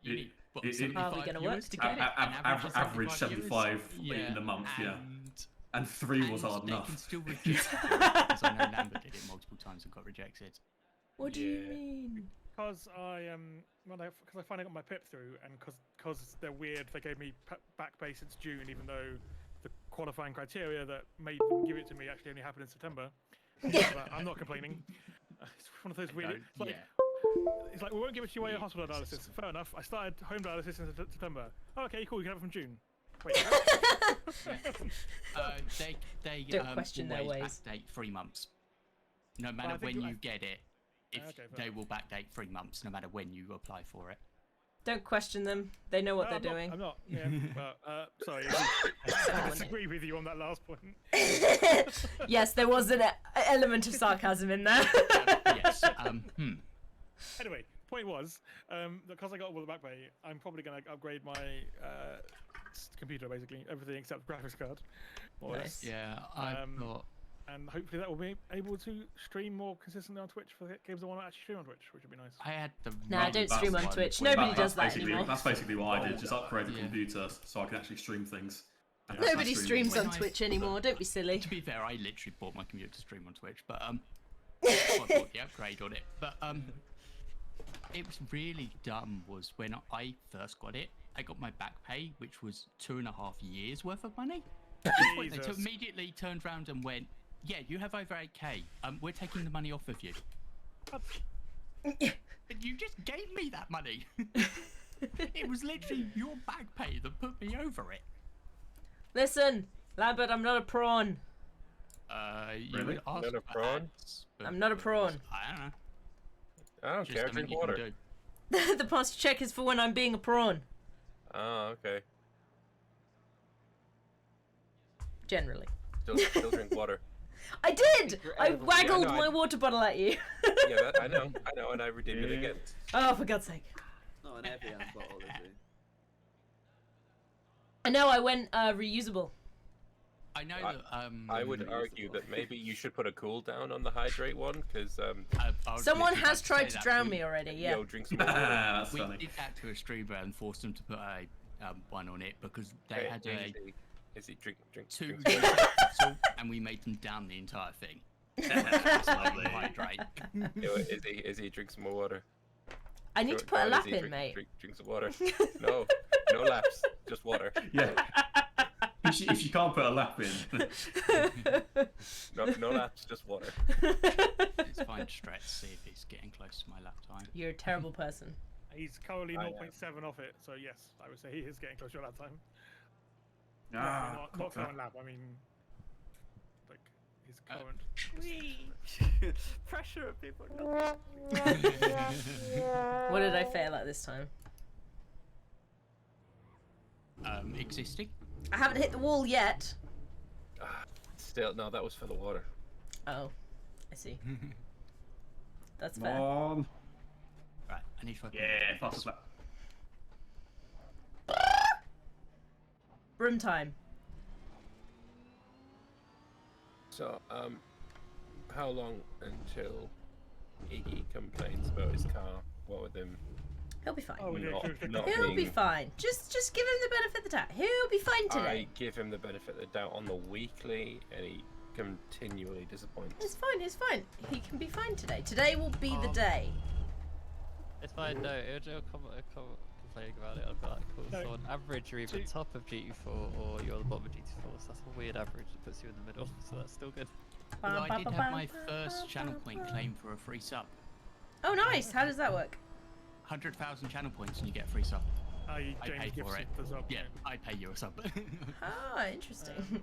You need, what, Are we 75 gonna viewers work to get it? Average 75 viewers? in a month, yeah. And, And 3 was hard they enough. can still reject it, because I know Lambert did it multiple times and got rejected. What do you mean? Because I finally got my pip through, and because they're weird, they gave me back pay since June, even though the qualifying criteria that made them give it to me actually only happened in September. I'm not complaining. It's one of those weird. It's like we won't give it to you while you're hospital dialysis. Fair enough. I started home dialysis in September. Oh, okay, cool. You can have it from June. Wait. They Don't question their always ways. backdate 3 months. No matter when you get it, they will backdate 3 months, no matter when you apply for it. Don't question them. They know what they're doing. I'm not. Yeah. But, sorry. I disagree with you on that last point. Yes, there was an element of sarcasm in there. Yes. Anyway, point was, because I got all the back pay, I'm probably going to upgrade my computer, basically everything except graphics card. Nice. Yeah, I've got. And hopefully that will be able to stream more consistently on Twitch for games I want to actually stream on Twitch, which would be nice. I had the. Nah, don't stream on Twitch. Nobody does that anymore. That's basically what I did. Just upgrade the computer so I can actually stream things. And Nobody streams on Twitch anymore. Don't be silly. To be fair, I literally bought my computer to stream on Twitch, but I bought the upgrade on it. But it was really dumb. Was when I first got it, I got my back pay, which was 2.5 years worth of money. They immediately turned around and went, "Yeah, you have over 8k. We're taking the money off of you." You just gave me that money. It was literally your back pay that put me over it. Listen, Lambert, I'm not a prawn. You would ask not a prawn? I'm not a prawn. I don't know. I don't care. Drink water. The posture check is for when I'm being a prawn. Oh, okay. Generally. Still drink water. I did! I waggled my water bottle at you. Yeah, I know, and I redeemed it again. Oh, for God's sake. Not an Evian bottle, is it? I know, I went reusable. I know that. I would argue that maybe you should put a cooldown on the hydrate one, because someone has tried to drown me already. Yeah. Yo, drink some water. We did that to a streamer and forced them to put a one on it because they had a. Is he drink 2 and we made them down the entire thing. That's lovely. Hydrate. Is he drink some more water? I need to put a lap in, mate. Drink some water. No laps, just water. Yeah. If you can't put a lap in. No laps, just water. It's fine to stretch, see if he's getting close to my lap time. You're a terrible person. He's currently 0.7 off it, so yes, I would say he is getting close to that time. Not current lap, I mean, like, his current. Pressure at people. What did I fail at this time? Existing. I haven't hit the wall yet. Still, no, that was for the water. Oh, I see. That's Come fair. on. Right, I need to open Yeah, fast lap. Broom time. So, how long until Iggy complains about his car? What with him? He'll be fine. Oh, He'll be fine. Just give him the benefit of the doubt. He'll be fine today. I give him the benefit of the doubt on the weekly, and he continually disappoints. It's fine. It's fine. He can be fine today. Today will be the day. It's fine. No, it'll complaining about it. I'll be like, cool. So on average, you're either top of GT4 or you're the bottom of GT4. So that's a weird average that puts you in the middle. So that's still good. Well, I did have my first channel point claim for a free sub. Oh, nice. How does that work? 100,000 channel points and you get a free sub. I pay for it. Yeah, I pay you a sub. Ah, interesting.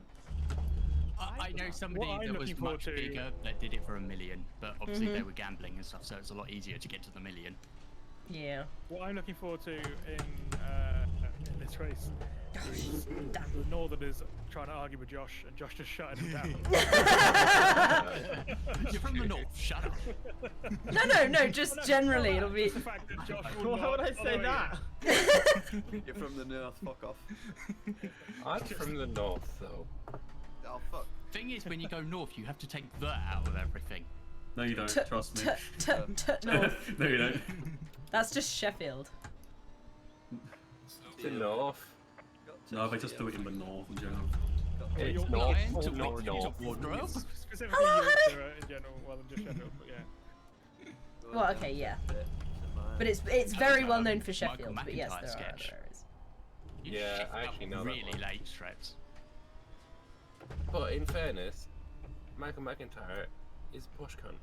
I know somebody that was much bigger that did it for 1 million, but obviously they were gambling and stuff, so it's a lot easier to get to the 1 million. Yeah. What I'm looking forward to in this race is the Northerners trying to argue with Josh, and Josh just shutting him down. You're from the north, shut up. No, just generally it'll be... The fact that Josh Why would I say that? You're from the north, fuck off. I'm from the north, though. Oh, fuck. Thing is, when you go north, you have to take the out of everything. No, you don't. Trust me. North. No, you don't. That's just Sheffield. the north. No, they just do it in the north in general. It's York- north, Lion to north, what? north. Specifically Hello, Yorkshire in general, rather than just Sheffield. But yeah. Well, okay, yeah. But it's very well known for Sheffield. Michael But yes, McIntyre there are sketch. other areas. You Yeah, shift I up actually know that really one. late strats. But in fairness, Michael McIntyre is a push cunt.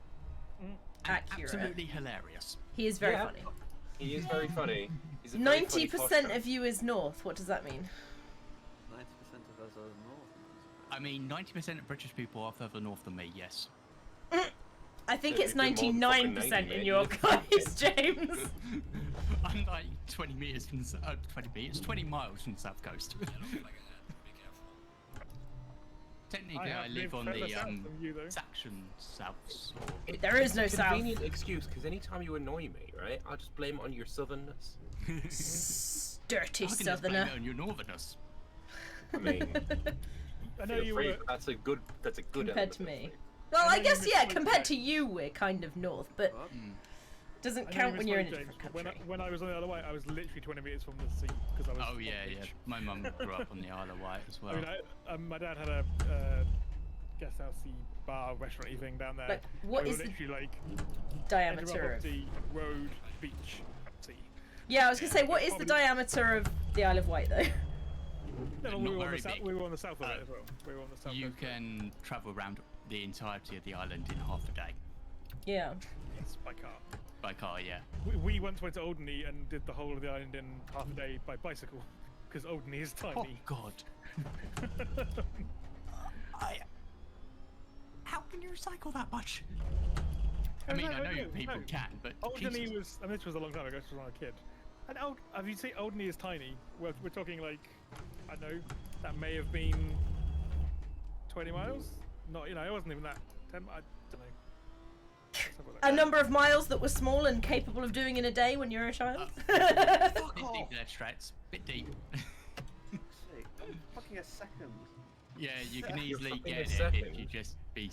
Accurate. Absolutely hilarious. He is very Yeah. funny. He is very funny. He's a very funny push 90% cunt. of you is north. What does that mean? 90% of us are north. I mean, 90% of British people are further north than me, yes. I think So it's you'd be more than fucking 99% 90, in mate. your You'd fucking- guys, James. I'm like 20 meters from 20 meters, 20 miles from the south coast. Technically, I live on further the south from you, though. Saxon Souths. Or... There is no It's a south. convenient excuse, because anytime you annoy me, right, I'll just blame it on your southernness. Dirty I can just blame southerner. it on your northerness. I mean, I know feel you free, were. but that's a good Compared element to of me. me. Well, I I know guess, you yeah, misspoke compared there. to you, we're kind of north, but What? doesn't I know count you when you're in a misspoke, James, different but country. when I was on the other way, I was literally 20 meters from the sea because I was. Oh on yeah, the yeah. beach. My mum grew up on the Isle of Wight as well. I mean, my dad had a guest housey bar restaurant thing down there. Like, what we is were the literally like diameter of... the road, beach, sea. Yeah, I was going to say, what is the Probably- diameter of the Isle of Wight, though? No, Not we were on very the south. big. We were on the south of Oh. it as well. We were on the south. You coast of it. can travel around the entirety of the island in half a day. Yeah. Yes, by car. By car, yeah. We once went to Alderney and did the whole of the island in half a day by bicycle because Alderney is Oh tiny. god. How can you recycle that much? I mean, I know people can, but Alderney Jesus. was, I mean, this was a long time ago. This was when I was a kid. And have you seen Alderney is tiny? We're talking like, I don't know, that may have been 20 miles. Not, it wasn't even that. 10. I don't know. Let's have a look. A number of miles that were small and capable of doing in a day when you're a child? Bit deep there, Strats. Bit deep. Sick. Fucking a second. Yeah, you can easily fucking get a it second. if you just be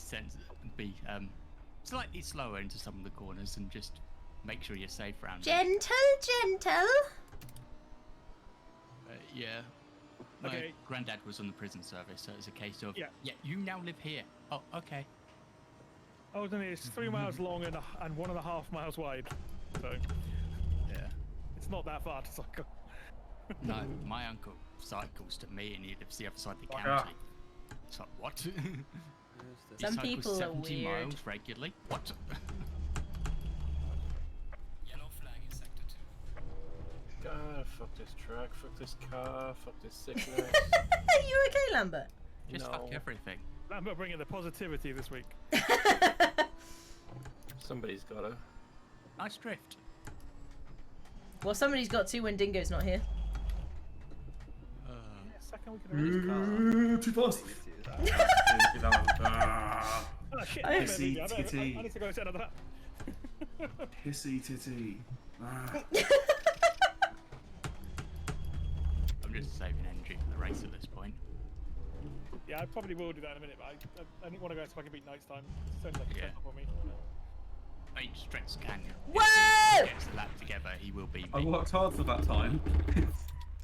slightly slower into some of the corners and just make sure you're safe around it. Gentle. Yeah. My Okay. granddad was on the prison service, so it's a case of, Yeah. you now live here. Oh, okay. Alderney is 3 miles long and 1.5 miles wide. So Yeah. it's not that far to cycle. No, my uncle cycles to me and he lives the other side of the Fuck county. It's like, what? He Some cycles people are 70 weird. miles regularly? What? Yellow flag in sector 2. God, fuck this truck, fuck this car, fuck this sickness. Are you okay, Lambert? Just fuck everything. Lambert bringing the positivity this week. Somebody's gotta. Nice drift. Well, somebody's got to when Dingo's not here. Second we can Too fast. Oh shit! I- Hissy I titty. need to go set up that. Hissy titty. I'm just saving energy for the race at this point. Yeah, I probably will do that in a minute, but I didn't want to go so I can beat night's time. It's only like a Yeah. step up on me. I mean, Strats can. Whoa! If he gets the lap together, he will beat I me. worked hard for that time.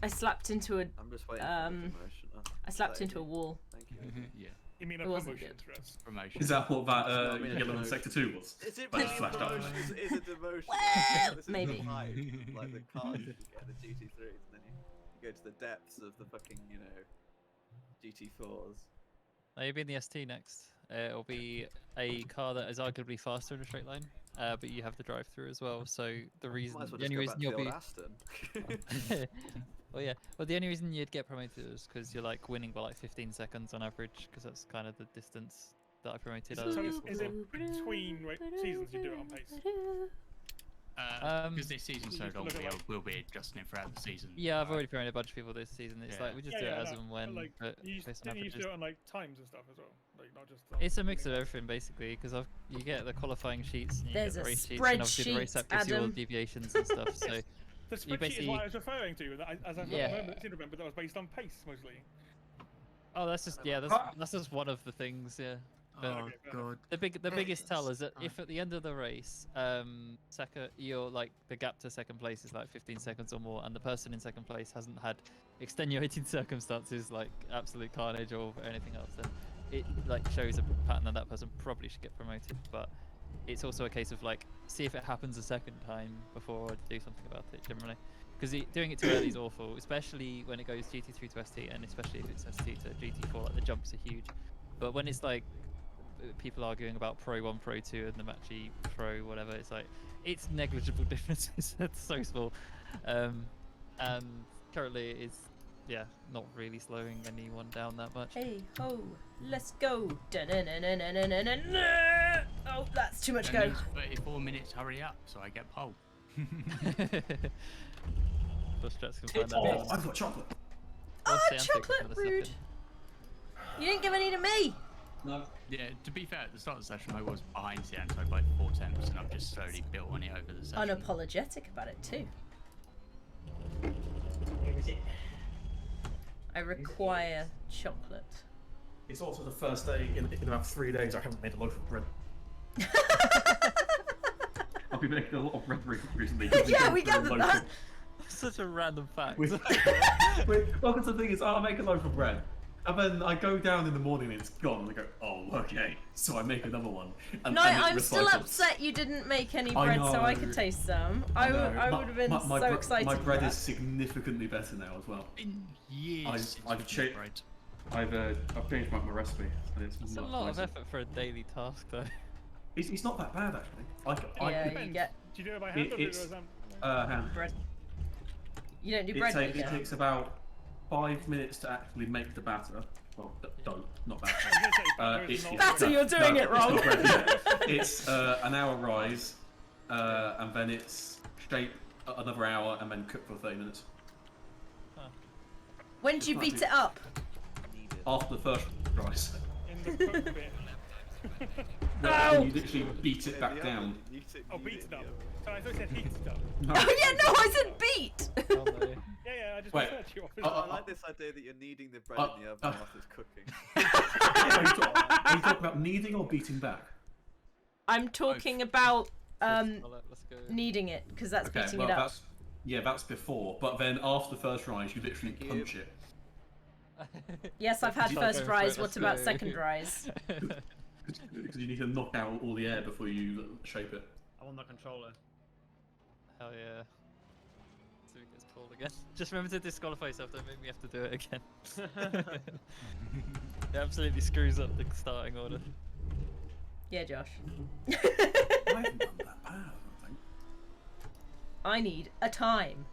I slapped into a I'm just waiting Um, for the promotion. Oh, I slapped thank into a you. wall. Thank you. Yeah. You mean a It wasn't promotion good. stress? Promotion. Is that what that I mean, yellow in no. sector 2 was? Is it I really just a flashed out. promotion? Is it demotion? Well, This is maybe. the hype, like the cars you get the GT3s, and then you go to the depths of the fucking, GT4s. Maybe in the ST next. It'll be a car that is arguably faster in a straight line, but you have the drive through as well. So the reason, Might as well the just only go back reason to you'll the be, old Aston. well, yeah. Well, the only reason you'd get promoted is because you're like winning by like 15 seconds on average, because that's kind of the distance that I promoted. So other is people it for. between seasons you do it on pace? Because this season's so You long, look at, like- we'll be adjusting it throughout the season. Yeah, I've already promoted a bunch of people this season. It's Yeah. like we just Yeah, do it yeah, as I know, and but, when, like, but You used, based on didn't you used to averages. do it on like times and stuff as well? Like not just. It's a mix of everything basically, because you get the qualifying sheets, and you There's get a the race sheets, and obviously the race spreadsheet, app gives you all the Adam. deviations and stuff. So The you spreadsheet is basically- what I was referring to. That as I Yeah. seem to remember that was based on pace mostly. oh, that's just that's just one of the things. Yeah, Oh god. The biggest tell is that if at the end of the race, you're like the gap to second place is like 15 seconds or more, and the person in second place hasn't had extenuating circumstances like absolute carnage or anything else, then it like shows a pattern that that person probably should get promoted. But it's also a case of like see if it happens a second time before do something about it generally. Because doing it too early is awful, especially when it goes GT3 to ST, and especially if it's ST to GT4, like the jumps are huge. But when it's like people arguing about Pro 1, Pro 2, and the Matchy Pro, whatever, it's like, it's negligible differences. It's so small. And currently it's, yeah, not really slowing anyone down that much. Hey ho, let's go. Oh, that's too much go. 34 minutes, hurry up, so I get pole. Oh, I've got chocolate. Oh, chocolate, rude. You didn't give any to me. No. Yeah, to be fair, at the start of the session, I was behind Cianto by 4 tenths, and I've just slowly built on it over the session. Unapologetic about it too. I require chocolate. It's also the first day in about 3 days I haven't made a loaf of bread. I've been making a lot of bread recently. Yeah, we gathered that. Such a random fact. Well, because the thing is, I make a loaf of bread, and then I go down in the morning and it's gone, and I go, oh, okay. So I make another one. And, No, and it I'm still recycles. upset you didn't make any bread so I could taste some. I would have been so excited. My bread for is that. significantly better now as well. In years since I've we've changed. bread. I've changed my recipe, and it's It's a much lot of nicer. effort for a daily task, though. It's not that bad actually. Yeah, you get Do you do it by hand or do it's it hand. bread. You don't do It bread takes maker. about 5 minutes to actually make the batter. Well, don't, not batter. Batter, you're doing it it's wrong. not bread, yeah. It's an hour rise, and then it's shape another hour, and then cook for 30 minutes. When do you beat it up? After the first rise. in the cook bit. No, you literally beat it back down. Oh, beat it up. Sorry, I thought you said heat it up. No. Oh yeah, no, I said beat. Oh, no. Yeah, I just Wait. referred to you. I like this idea that you're kneading the bread in the oven after it's cooking. Are you talking about kneading or beating back? I'm talking about Let's go. kneading it because that's Okay, beating well it up. that's before. But then after the first rise, you literally Thank you. punch it. Yes, I've had you- first Go for rise. it, What let's about go. second rise? Because you need to knock out all the air before you shape it. I'm on the controller. Hell yeah. So it gets pulled again. Just remember to disqualify yourself, don't make me have to do it again. It absolutely screws up the starting order. Yeah, Josh. I haven't done that bad, I don't think. I need a time.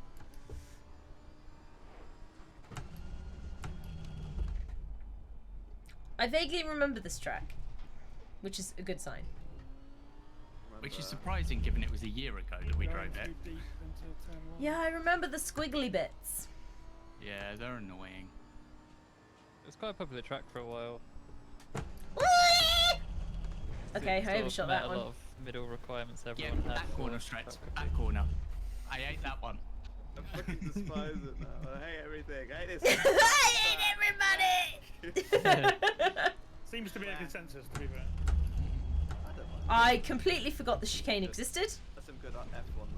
I vaguely remember this track, which is a good sign. Which is surprising given it was a year ago that we drove it. Too deep into turn one. Yeah, I remember the squiggly bits. Yeah, they're annoying. It was quite a popular track for a while. Okay, It I sort of overshot met that a one. lot of middle requirements Yeah, everyone had. that for corner track stretch, record. that corner. I ate that one. I fucking despise it now. I hate everything. I hate I this. hate everybody! Seems to be a consensus, to be fair. I don't mind. I completely forgot the chicane existed. That's some good F1 moment.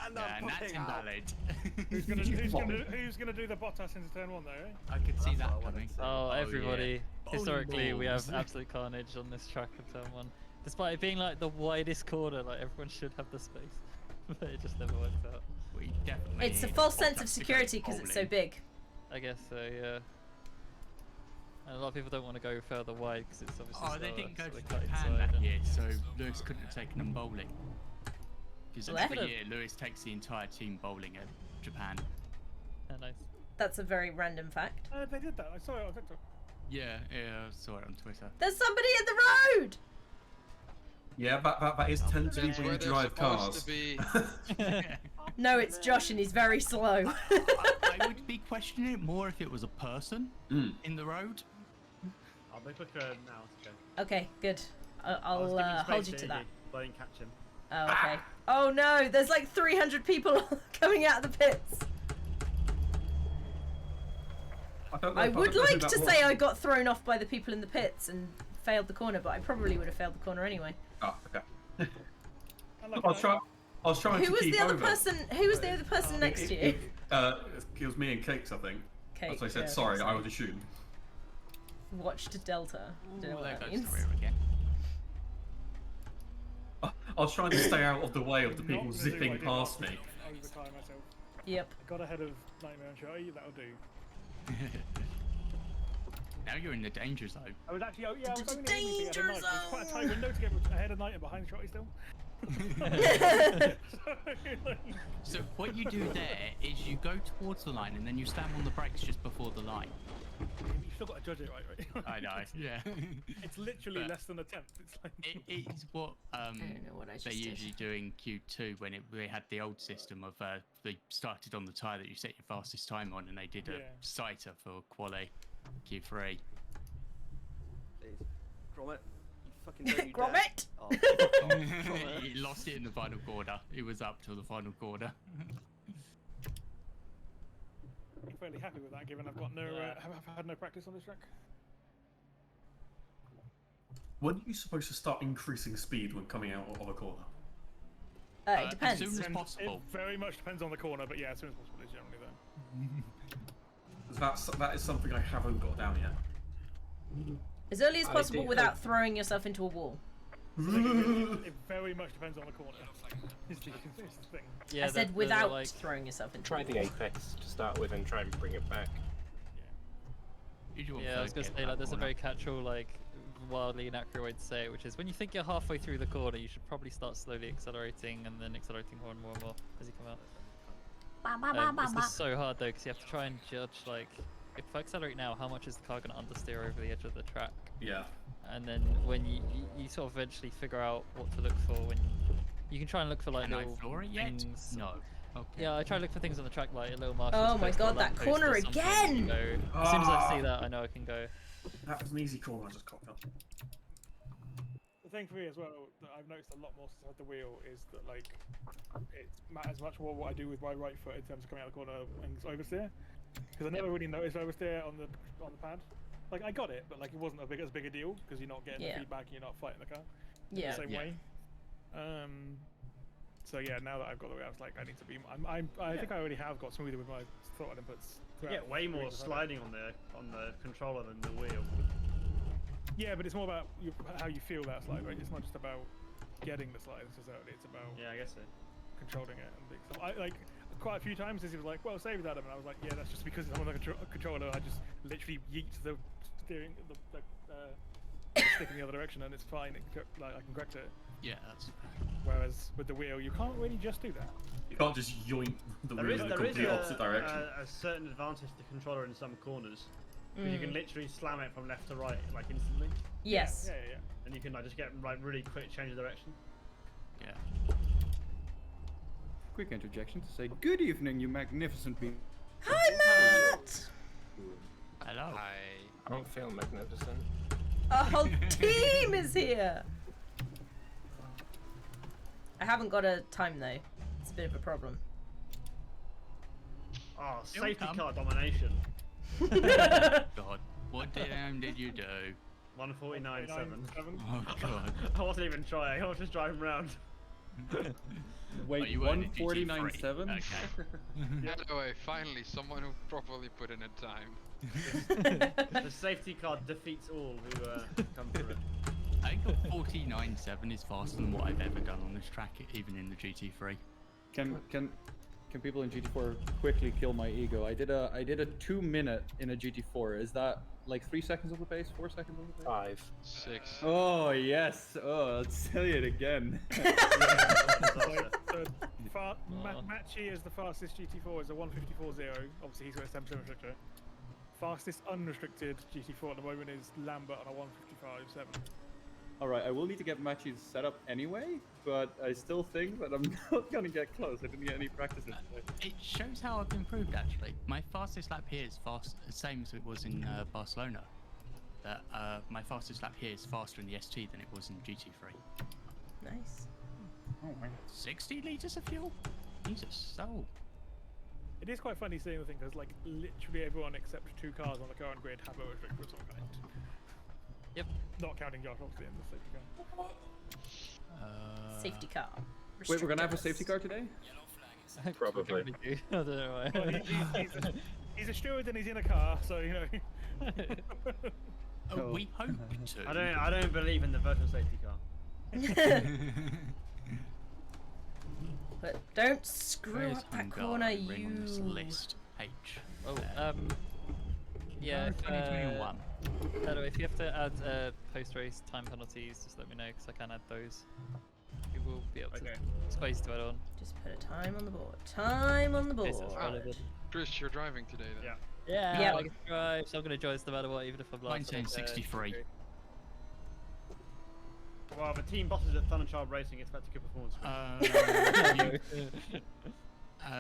And Yeah, I'm and that's popping out. invalid. Who's gonna do the Bottas into turn one though? Eh? I could see That's that what I wanted coming. to see. Oh, yeah. everybody. Holy Historically, we have balls. absolute carnage on this track of turn one. Despite it being like the widest corner, like everyone should have the space. But it just never works out. We definitely It's a need false Bottas sense of to go security because it's so bowling. big. I guess so, yeah. And a lot of people don't want to go further wide because it's obviously Oh, they slower, didn't go so to they cut Japan inside that and- year, so Lewis couldn't have taken them bowling. Because Bless every him. year Lewis takes the entire team bowling at Japan. Oh, nice. That's a very random fact. They did that. I saw it on TikTok. Yeah, I saw it on Twitter. There's somebody in the road! Yeah, that is tend to be That's when where you they're drive supposed cars. to be. No, it's Josh and he's very slow. I would be questioning it more if it was a person Mm. in the road. I'll be quicker now. It's okay. Okay, good. I was I'll giving hold space you to Iggy, that. but I didn't catch him. Oh, okay. Oh no, there's like 300 people coming out of the pits. I don't know I if- would don't know who like that to was. say I got thrown off by the people in the pits and failed the corner, but I probably would have failed the corner anyway. Oh, okay. And like, I was trying Who to was keep the other over. person? Who was the other person next to you? It was me and Cakes, I think. Cake, As I said, yeah, sorry, so I would assume. Watched Delta. Don't know Well, what there that goes means. the rear again. I was trying to stay out of the way of the not people gonna do zipping what I did past last me. week. Overtime myself. Yep. I got ahead of Nightmare and Shotty, that'll do. Now you're in the danger zone. I was actually, oh yeah, I was only aiming to get Danger ahead of Night. It's quite a tight window to get ahead of Night and behind Shotty still. So what you do there is you go towards the line and then you slam on the brakes just before the line. You've still got to judge it right? I know, yeah. It's literally But less than a tenth. It's like It's what I don't know what I just they did. usually do in Q2 when they had the old system of they started on the tyre that you set your fastest time on, and they did a Yeah. sighter for quali Q3. Please. Grommet. You fucking don't you dare. Grommet! Oh, fuck off. Grommet. He lost it in the final quarter. It was up till the final quarter. I'm fairly happy with that, given I've got no, have had no practice on this track. When are you supposed to start increasing speed when coming out of a corner? It As depends. soon as Depends- possible. It very much depends on the corner, but yeah, as soon as possible is generally there. That is something I haven't got down yet. As early as I possible did without hope- throwing yourself into a wall. It very much depends on the corner. Is the thing. Yeah, I said they're without like throwing yourself into Try a the wall. apex to start with and try and bring it back. Usual yeah, I was gonna third say gear like there's a corner. very catch-all like wildly inaccurate way to say it, which is when you think you're halfway through the corner, you should probably start slowly accelerating and then accelerating more and more and more as you come out. It's just so hard though because you have to try and judge like if I accelerate now, how much is the car going to understeer over the edge of the track? Yeah. And then when you sort of eventually figure out what to look for when you can try and look for like Can I little floor it yet? things. No. Okay. Yeah, I try to look for things on the track like a little marker. Oh my god, that corner again! As soon as I see that, I know I can go. That was an easy corner I just cocked up. The thing for me as well that I've noticed a lot more since I had the wheel is that like it matters much more what I do with my right foot in terms of coming out the corner and oversteer. Because I never really noticed oversteer on the pad. Like I got it, but like it wasn't as big a deal because you're not getting the feedback and you're not fighting the car Yeah. the same way. So yeah, now that I've got the wheel, I was like, I need to be. I think I already have got smoother with my throttle inputs. You get way more sliding on the controller than the wheel. Yeah, but it's more about how you feel that slide, right? It's not just about getting the slide necessarily. It's about Yeah, I guess so. controlling it and things. So I like quite a few times. He was like, "Well, save it, Adam," and I was like, "Yeah, that's just because I'm on the controller. I just literally yeet the steering, the stick in the other direction, and it's fine. Like I can correct it. Yeah, that's. Whereas with the wheel, you can't really just do that. You can't just yoink the There wheel is, in the there is complete opposite direction. a certain advantage to the controller in some corners. Because you can literally slam it from left to right, like instantly. Yes. Yeah. And you can like just get like really quick change of direction. Yeah. Quick interjection to say good evening, you magnificent people. Hi, Matt! Hello. I don't feel magnificent. Our whole team is here! I haven't got a time though. It's a bit of a problem. Oh, It'll safety come. car domination. God, what damn did you do? 149.7. 7. Oh God. I wasn't even trying. I was just driving around. Wait, you weren't in 149.7? Okay. Anyway, finally, someone who properly put in a time. The safety car defeats all who come through it. I think a 49.7 is faster than what I've ever done on this track, even in the GT3. Can people in GT4 quickly kill my ego? I did a 2-minute in a GT4. Is that like 3 seconds of the pace? 4 seconds of the pace? 5. 6. Oh yes. Oh, let's say it again. Matchy is the fastest GT4 is a 154.0. Obviously, he's got a 10% restrictor. Fastest unrestricted GT4 at the moment is Lambert on a 155.7. All right, I will need to get matches set up anyway, but I still think that I'm not gonna get close. I didn't get any practice in today. It shows how I've improved actually. My fastest lap here is fast, the same as it was in Barcelona. That my fastest lap here is faster in the ST than it was in GT3. Nice. Oh my. 60 litres of fuel? Jesus, so. It is quite funny seeing the thing because like literally everyone except 2 cars on the current grid have a restrictor of some kind. Yep. Not counting Josh, obviously, in the safety car. Safety car. Wait, we're gonna have a Restricted safety car today? Probably. I don't know Well, why. he's a steward and he's in a car, so you know. Oh, we hope to. I don't believe in the virtual safety car. But don't screw Where's up that Hungaroring corner, you. on this list? H. Oh, yeah. If, 2021. Anyway, if you have to add post-race time penalties, just let me know because I can add those. You will be able to. Okay. It's quite easy to add on. Just put a time on the board. Time on the board. This is relevant. Chris, you're driving today then? Yeah. Yeah, Yep. I can drive, so I'm going to join us no matter what, even if I'm last. 1963. Well, the team bosses at Thunderchild Racing expect a good performance.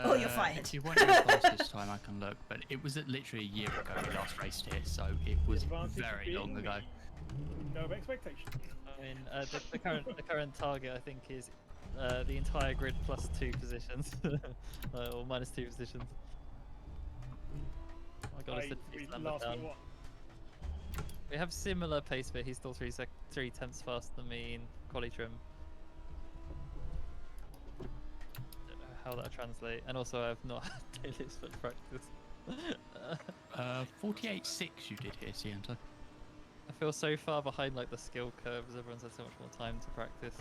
Oh, you're fired. If you weren't in class this time, I can look, but it was literally a year ago we last raced here, so it was very long ago. No expectations. I mean, the current target I think is the entire grid plus 2 positions, or minus 2 positions. Oh my god, I said we please land last down. what? We have similar pace, but he's still 3 tenths faster than me in quali trim. Don't know how that translate, and also I've not had dailies for practice. 48.6 you did here, Siento. I feel so far behind like the skill curves. Everyone's had so much more time to practice.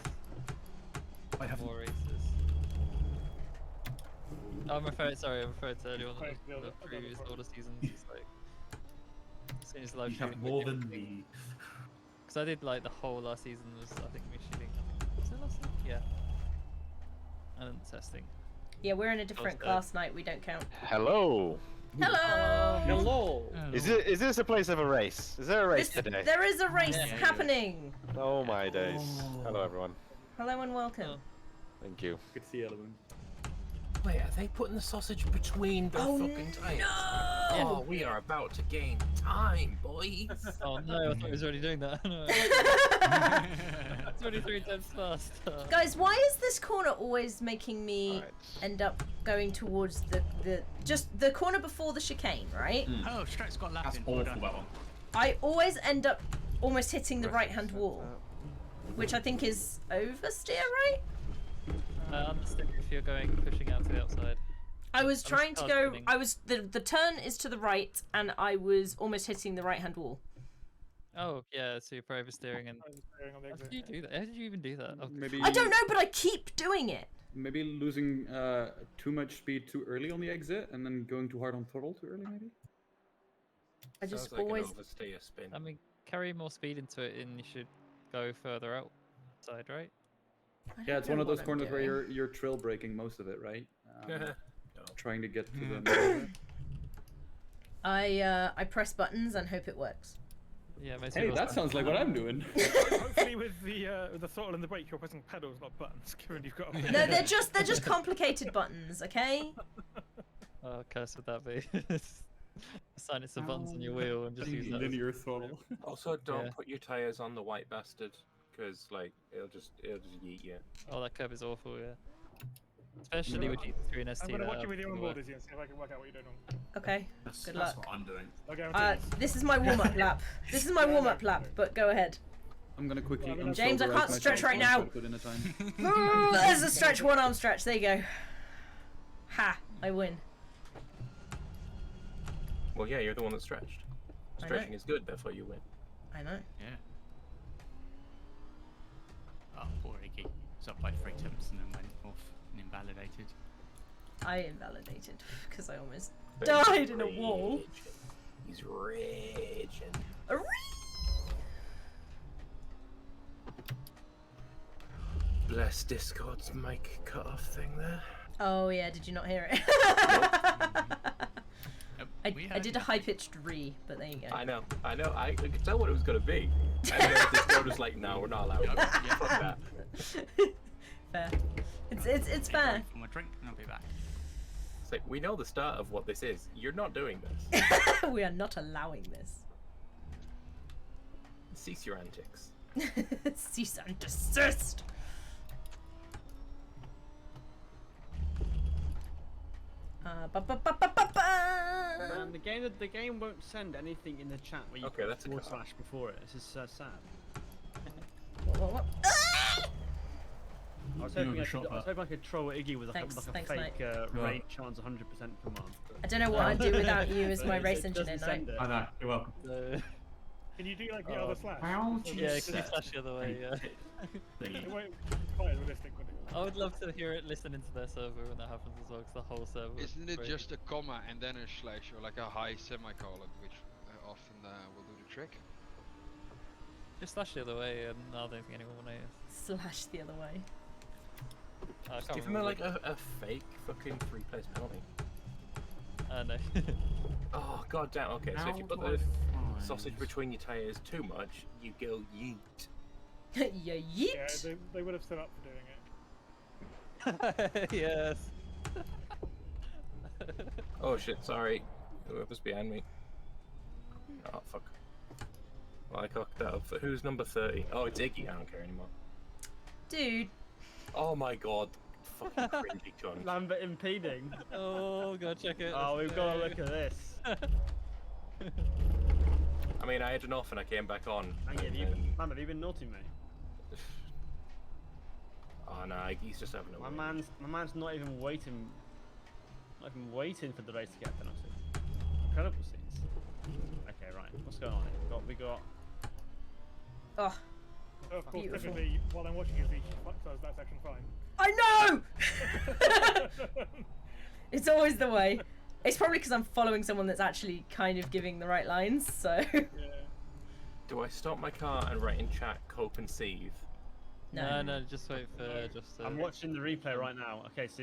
I have More races. Oh, I'm referring to earlier on Quite the the previous other older seasons. It's like as soon as the live You have shooting more video than thing- me. Because I did like the whole last season was I think me shooting. Was it last season? Yeah. And then testing. Yeah, we're in a different dead. class night. We don't count. Hello. Hello. Hello. Is this a place of a race? Is there a race today? There is a race Yeah. happening. Oh my days. Hello everyone. Hello and welcome. Thank you. Good to see you, Element. Wait, are they putting the sausage between the fucking tires? No! Oh, we are about to gain time, boys. Oh no, I thought he was already doing that. No. It's already 3 times faster. Guys, why is this corner always making me Alright. end up going towards the corner before the chicane, right? Oh, Stret's got That's lapping. Well awful, done. that one. I always end up almost hitting the right-hand wall, which I think is oversteer, right? Understand if you're pushing out to the outside. I was trying to go. spinning. I was the turn is to the right, and I was almost hitting the right-hand wall. Oh yeah, so you're probably oversteering and. I'm staring on the How exit. did you do that? How did you even do that? Oh, Maybe I don't know, but I keep doing it. Maybe losing too much speed too early on the exit, and then going too hard on throttle too early, maybe. I just Sounds like always. an oversteer spin. I mean, carry more speed into it, and you should go further outside, right? I Yeah, don't it's one know of those what I'm corners where doing. you're trail braking most of it, right? No. Trying to get to the middle. I press buttons and hope it works. Yeah, most Hey, people that sounds like what I'm doing. Hopefully, with the throttle and the brake, you're pressing pedals, not buttons. Given you've got. No, they're just complicated buttons, okay? Oh, curse would that be? Assign it some buttons on your wheel and just use that. Linear throttle. Also, don't Yeah. put your tires on the white bastard, because like it'll just yeet you. Oh, that curve is awful, yeah. Especially with GT3 and ST. I'm gonna watch that you with your are onboard, Izzy, and see if I can work out what you're doing wrong. Okay. That's, Good that's luck. what I'm doing. I'll guarantee this. This is my warm-up lap. This is my warm-up lap. But go ahead. I'm gonna quickly. Well, James, I unsoberize can't myself stretch right so I now. can Put in a time. There's a stretch, one-arm stretch. There you go. Ha! I win. Well, yeah, you're the one that stretched. I know. Stretching is good, therefore you win. I know. Yeah. Oh, poor Iggy. It's up by 3 tenths and then went off and invalidated. I invalidated because I almost died in a wall. He's raging. Arree! Bless Discord's mic cut off thing there. Oh yeah, did you not hear it? We I heard did a you. high-pitched re, but there you go. I know. I could tell what it was gonna be. And then Discord was like, no, we're not allowed. Yeah, yeah. Fuck that. Fair. It's fair. For my drink and I'll be back. It's like, we know the start of what this is. You're not doing this. We are not allowing this. Cease your antics. Cease and desist. Man, the game won't send anything in the chat where you Okay, that's a forward car. slash before it. This is sad. What? I was You hoping overshot I could troll Iggy with Thanks, like a thanks, fake Yeah. rain chance 100% command. I don't know what I'd do without you as my It race doesn't engineer. send it. I know. You're welcome. Can you do like the other slash? How So do Yeah, you that- can you slash the other way? Yeah. It won't quite as realistic, would it? I would love to hear it listening to their server when that happens as well, because the whole server. is Isn't it crazy. just a comma and then a slash or like a high semicolon, which often will do the trick? Just slash the other way, and I don't think anyone will notice. Slash the other way. I Just can't give him remember like a fake fucking 3-place penalty. I know. Oh god damn. Okay, so if you How put do I the find- sausage between your tires too much, you go yeet. Yeah, Yeah, yeet. they would have stood up for doing it. Yes. Oh shit, sorry. Whoever's behind me. Oh fuck. Well, I cocked that up. Who's number 30? Oh, it's Iggy. I don't care anymore. Dude. Oh my god. Fucking cringy cunt. Lambert impeding. Oh, go check it. Oh, let's we've got to go. look at this. I mean, I had an off and I came back on. Lambert, and have then- Lambert, have you been naughty, mate? Oh no, he's just having a My win. man's not even waiting for the race to get a penalty. Incredible scenes. Okay, right. What's going on here? We got Oh, So of course, Beautiful. typically, while I'm watching his leash, does that section fine. I know! It's always the way. It's probably because I'm following someone that's actually kind of giving the right lines, so. Yeah. Do I stop my car and write in chat cope and seethe? No, just wait for just. I'm watching the replay right now. Okay, so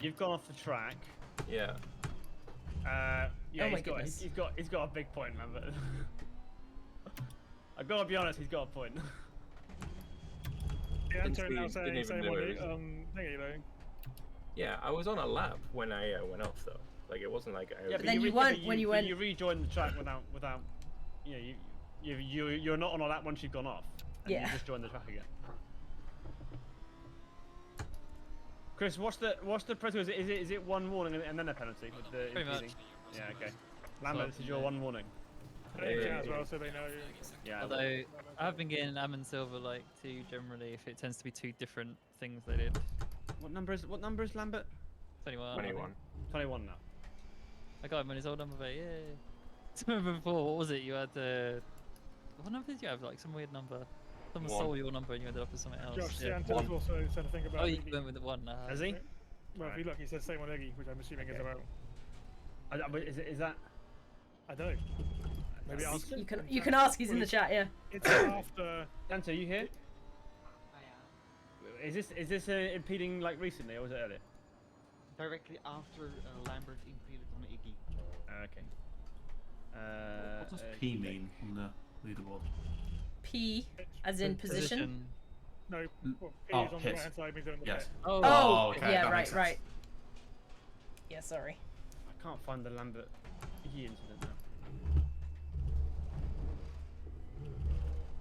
you've gone off the track. Yeah. Yeah, Oh my he's goodness. got a big point, man. But I've got to be honest, he's got a point. Yeah, I'm Didn't turning now even saying same do on it. thingy though. Yeah, I was on a lap when I went off though. Like it wasn't like I. Yeah, then you weren't when you went. You rejoined the track without. You know, you're not on a lap once you've gone off. And Yeah. You just joined the track again. Chris, what's the protocol? Is it one warning and then a penalty with the Pretty much. impeding? Yeah, okay. Lambert, this is your one warning. Put it in chat as well, so they know. Yeah. Although I have been getting Am and Silver like two generally, if it tends to be two different things they did. What number is Lambert? 21. 21. 21 now. I got him on his old number, yay. I remember before, what was it? You had what number did you have? Like some weird number. Someone One. stole your number and you ended up with something else. Josh Yeah. Sianto's also said a thing about. Oh, you Iggy. went with the one. Has he? Well, if you look, he says same on Iggy, which I'm assuming is Okay. about. But is that? I don't know. Maybe ask him. You can ask. He's in the chat. Yeah. It's after. Dante, you here? Is this impeding like recently or was it earlier? Directly after Lambert impeded on Iggy. Okay. What does P mean on the leaderboard? P, as in position. No, well, P Oh, is on the hit. right hand side, means they're in the Yes. back. Oh, Oh, okay, yeah, that right, makes sense. right. Yeah, sorry. I can't find the Lambert Iggy incident now.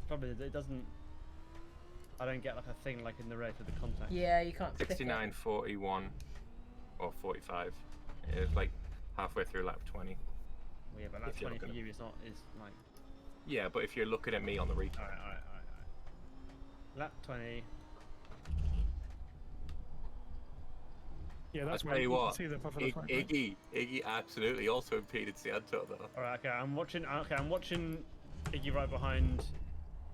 Probably it doesn't. I don't get like a thing like in the race with the contact. Yeah, you can't click it. 69, 41, or 45. It was like halfway through lap 20. Well, yeah, but that's If you're 20 for looking you. It's not. It's like. Yeah, but if you're looking at me on the replay. Alright. Lap 20. Yeah, I that's tell where you you can what, see the for the front. right? Iggy absolutely also impeded Sianto though. Alright, okay. I'm watching. Okay, I'm watching Iggy right behind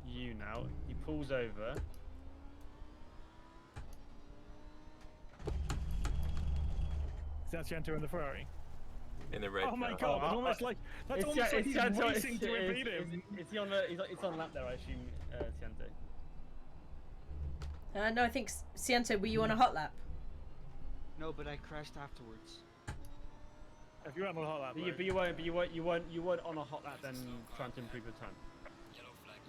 you now. He pulls over. Is that Sianto in the Ferrari? In the red. Oh my car. god, it's almost like that's almost like he's racing to impede him. Is he on the? It's on lap there, I assume. Sianto. No, I think Siento, were you on a hot lap? No, but I crashed afterwards. If you weren't on a hot lap, But you weren't on a hot lap then trying to improve your time.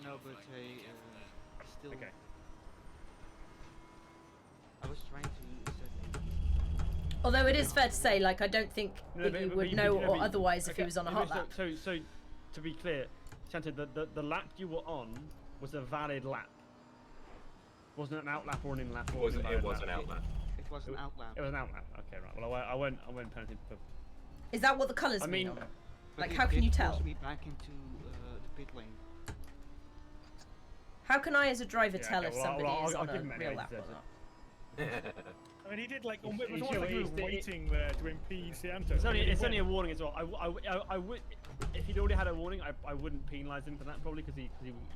No, but I still. Okay. I was trying to set Although it is fair to say, like, I don't think that you would know or otherwise if he was on a hot lap. So, to be clear, Sianto, the lap you were on was a valid lap. Wasn't an out lap or an in lap or It was an outlet. was an outland. It was an outland. Okay, right. Well, I won't put anything for. Is that what the colours I mean? mean, But Like, it how can did you tell? force me back into the pit lane. How can I, as a driver, Yeah, tell okay, if well, somebody I'll is on give a him real anyway, lap he or deserves not? I mean, he did like almost It's- like he was it's- waiting there to impede Sianto. It's only a warning as well. I would, if he'd already had a warning, I wouldn't penalise him for that probably because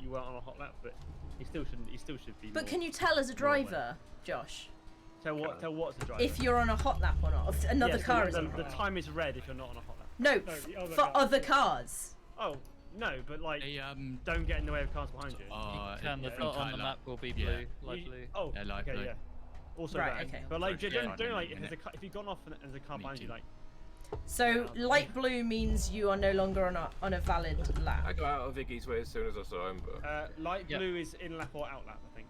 you weren't on a hot lap, but he still shouldn't. He still should be. But more- can you tell as a more aware. driver, Josh, Tell what's the driver? if you're on a hot lap or not? If another Yes, car is the, on a hot the lap? time is red if you're not on a hot lap. No, the other for car. other cars. Oh no, but like They, don't get in the way of cars behind you. Can the yeah, dot on the Tyler. map will be Yeah. blue, light You- blue. Oh, Yeah, light okay, blue. yeah. Also Right, red. okay. But like, Sorry, don't yeah, like in a minute. if you've gone off and there's a car behind you, Meeting. like So light blue means you are no longer on a valid I lap. got out of Iggy's way as soon as I saw him, but light Yep. blue is in lap or out lap, I think.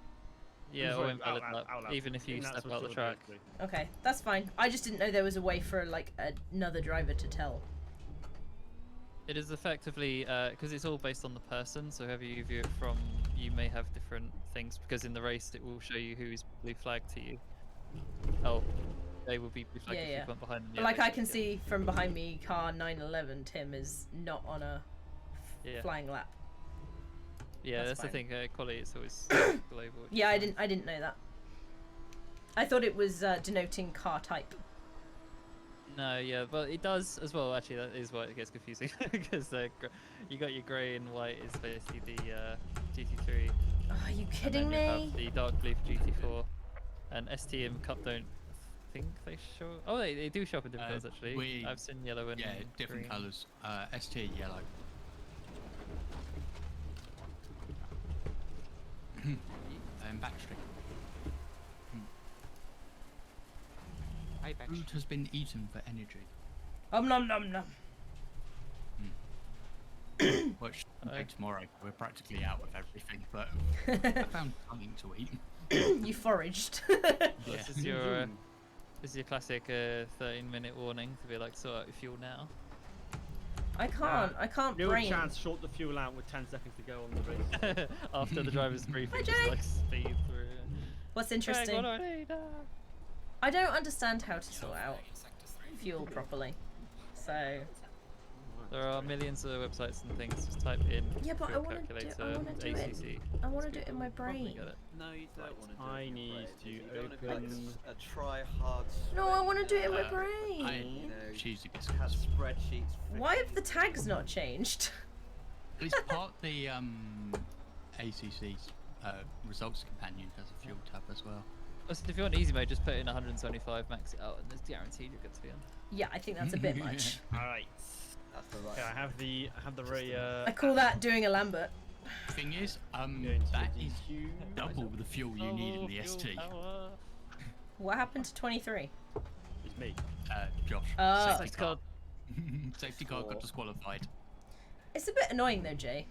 Yeah, Sorry, or invalid out lap, lap. even if you And that's step what's out the sort track. of blue. Okay, that's fine. I just didn't know there was a way for like another driver to tell. It is effectively because it's all based on the person. So whoever you view it from, you may have different things. Because in the race, it will show you who is blue flagged to you. Oh, they will be blue flagged if Yeah. you went behind them. But like I can see from behind me, car 911, Tim is not on a Yeah. flying lap. Yeah, That's that's the fine. thing. Quality, it's always global. which Yeah, is I didn't know that. I thought it was denoting car type. No, yeah, but it does as well. Actually, that is why it gets confusing because you got your grey and white is basically the GT3. Oh, are you And kidding then you me? have the dark blue for GT4, and ST and Cup don't think they show. Oh, they do show up in different colours actually. I've seen yellow and Yeah, different green. colours. ST yellow. Backstreet. Hi, back. Food has been eaten for energy. Nom nom nom. Which tomorrow we're practically out of everything, but I found something to eat. You foraged. This is your classic 13-minute warning to be like sort out your fuel now. I can't No brain. chance, short the fuel out with 10 seconds to go on the race. After the driver's briefing, just Jake. like speed through. What's Greg, interesting? what do I need? I don't understand how to sort out fuel properly. So There are millions of websites and things. Just type in yeah, but I fuel want to do calculator, it. ACC. I want to do it in my Probably brain. get it. No, you don't want to do I it. need Right, to you don't wanna be like open- a try-hard. No, I want to do it in my I brain. You know, cheesy have biscuits. spreadsheets. Why have the tags not changed? It's part the ACC's results companion has a fuel tab as well. Listen, if you want easy mode, just put in 175, max it out, and it's guaranteed you're good to be on. Yeah, I think that's a bit much. All right. That's the right. Okay, I have the I call that doing a Lambert. Thing is, Going to that the is queue. double the fuel you need in the Fuel ST. power. What happened to 23? It's me. Josh, Oh. safety car. Safety car got disqualified. It's a bit annoying though, Jay.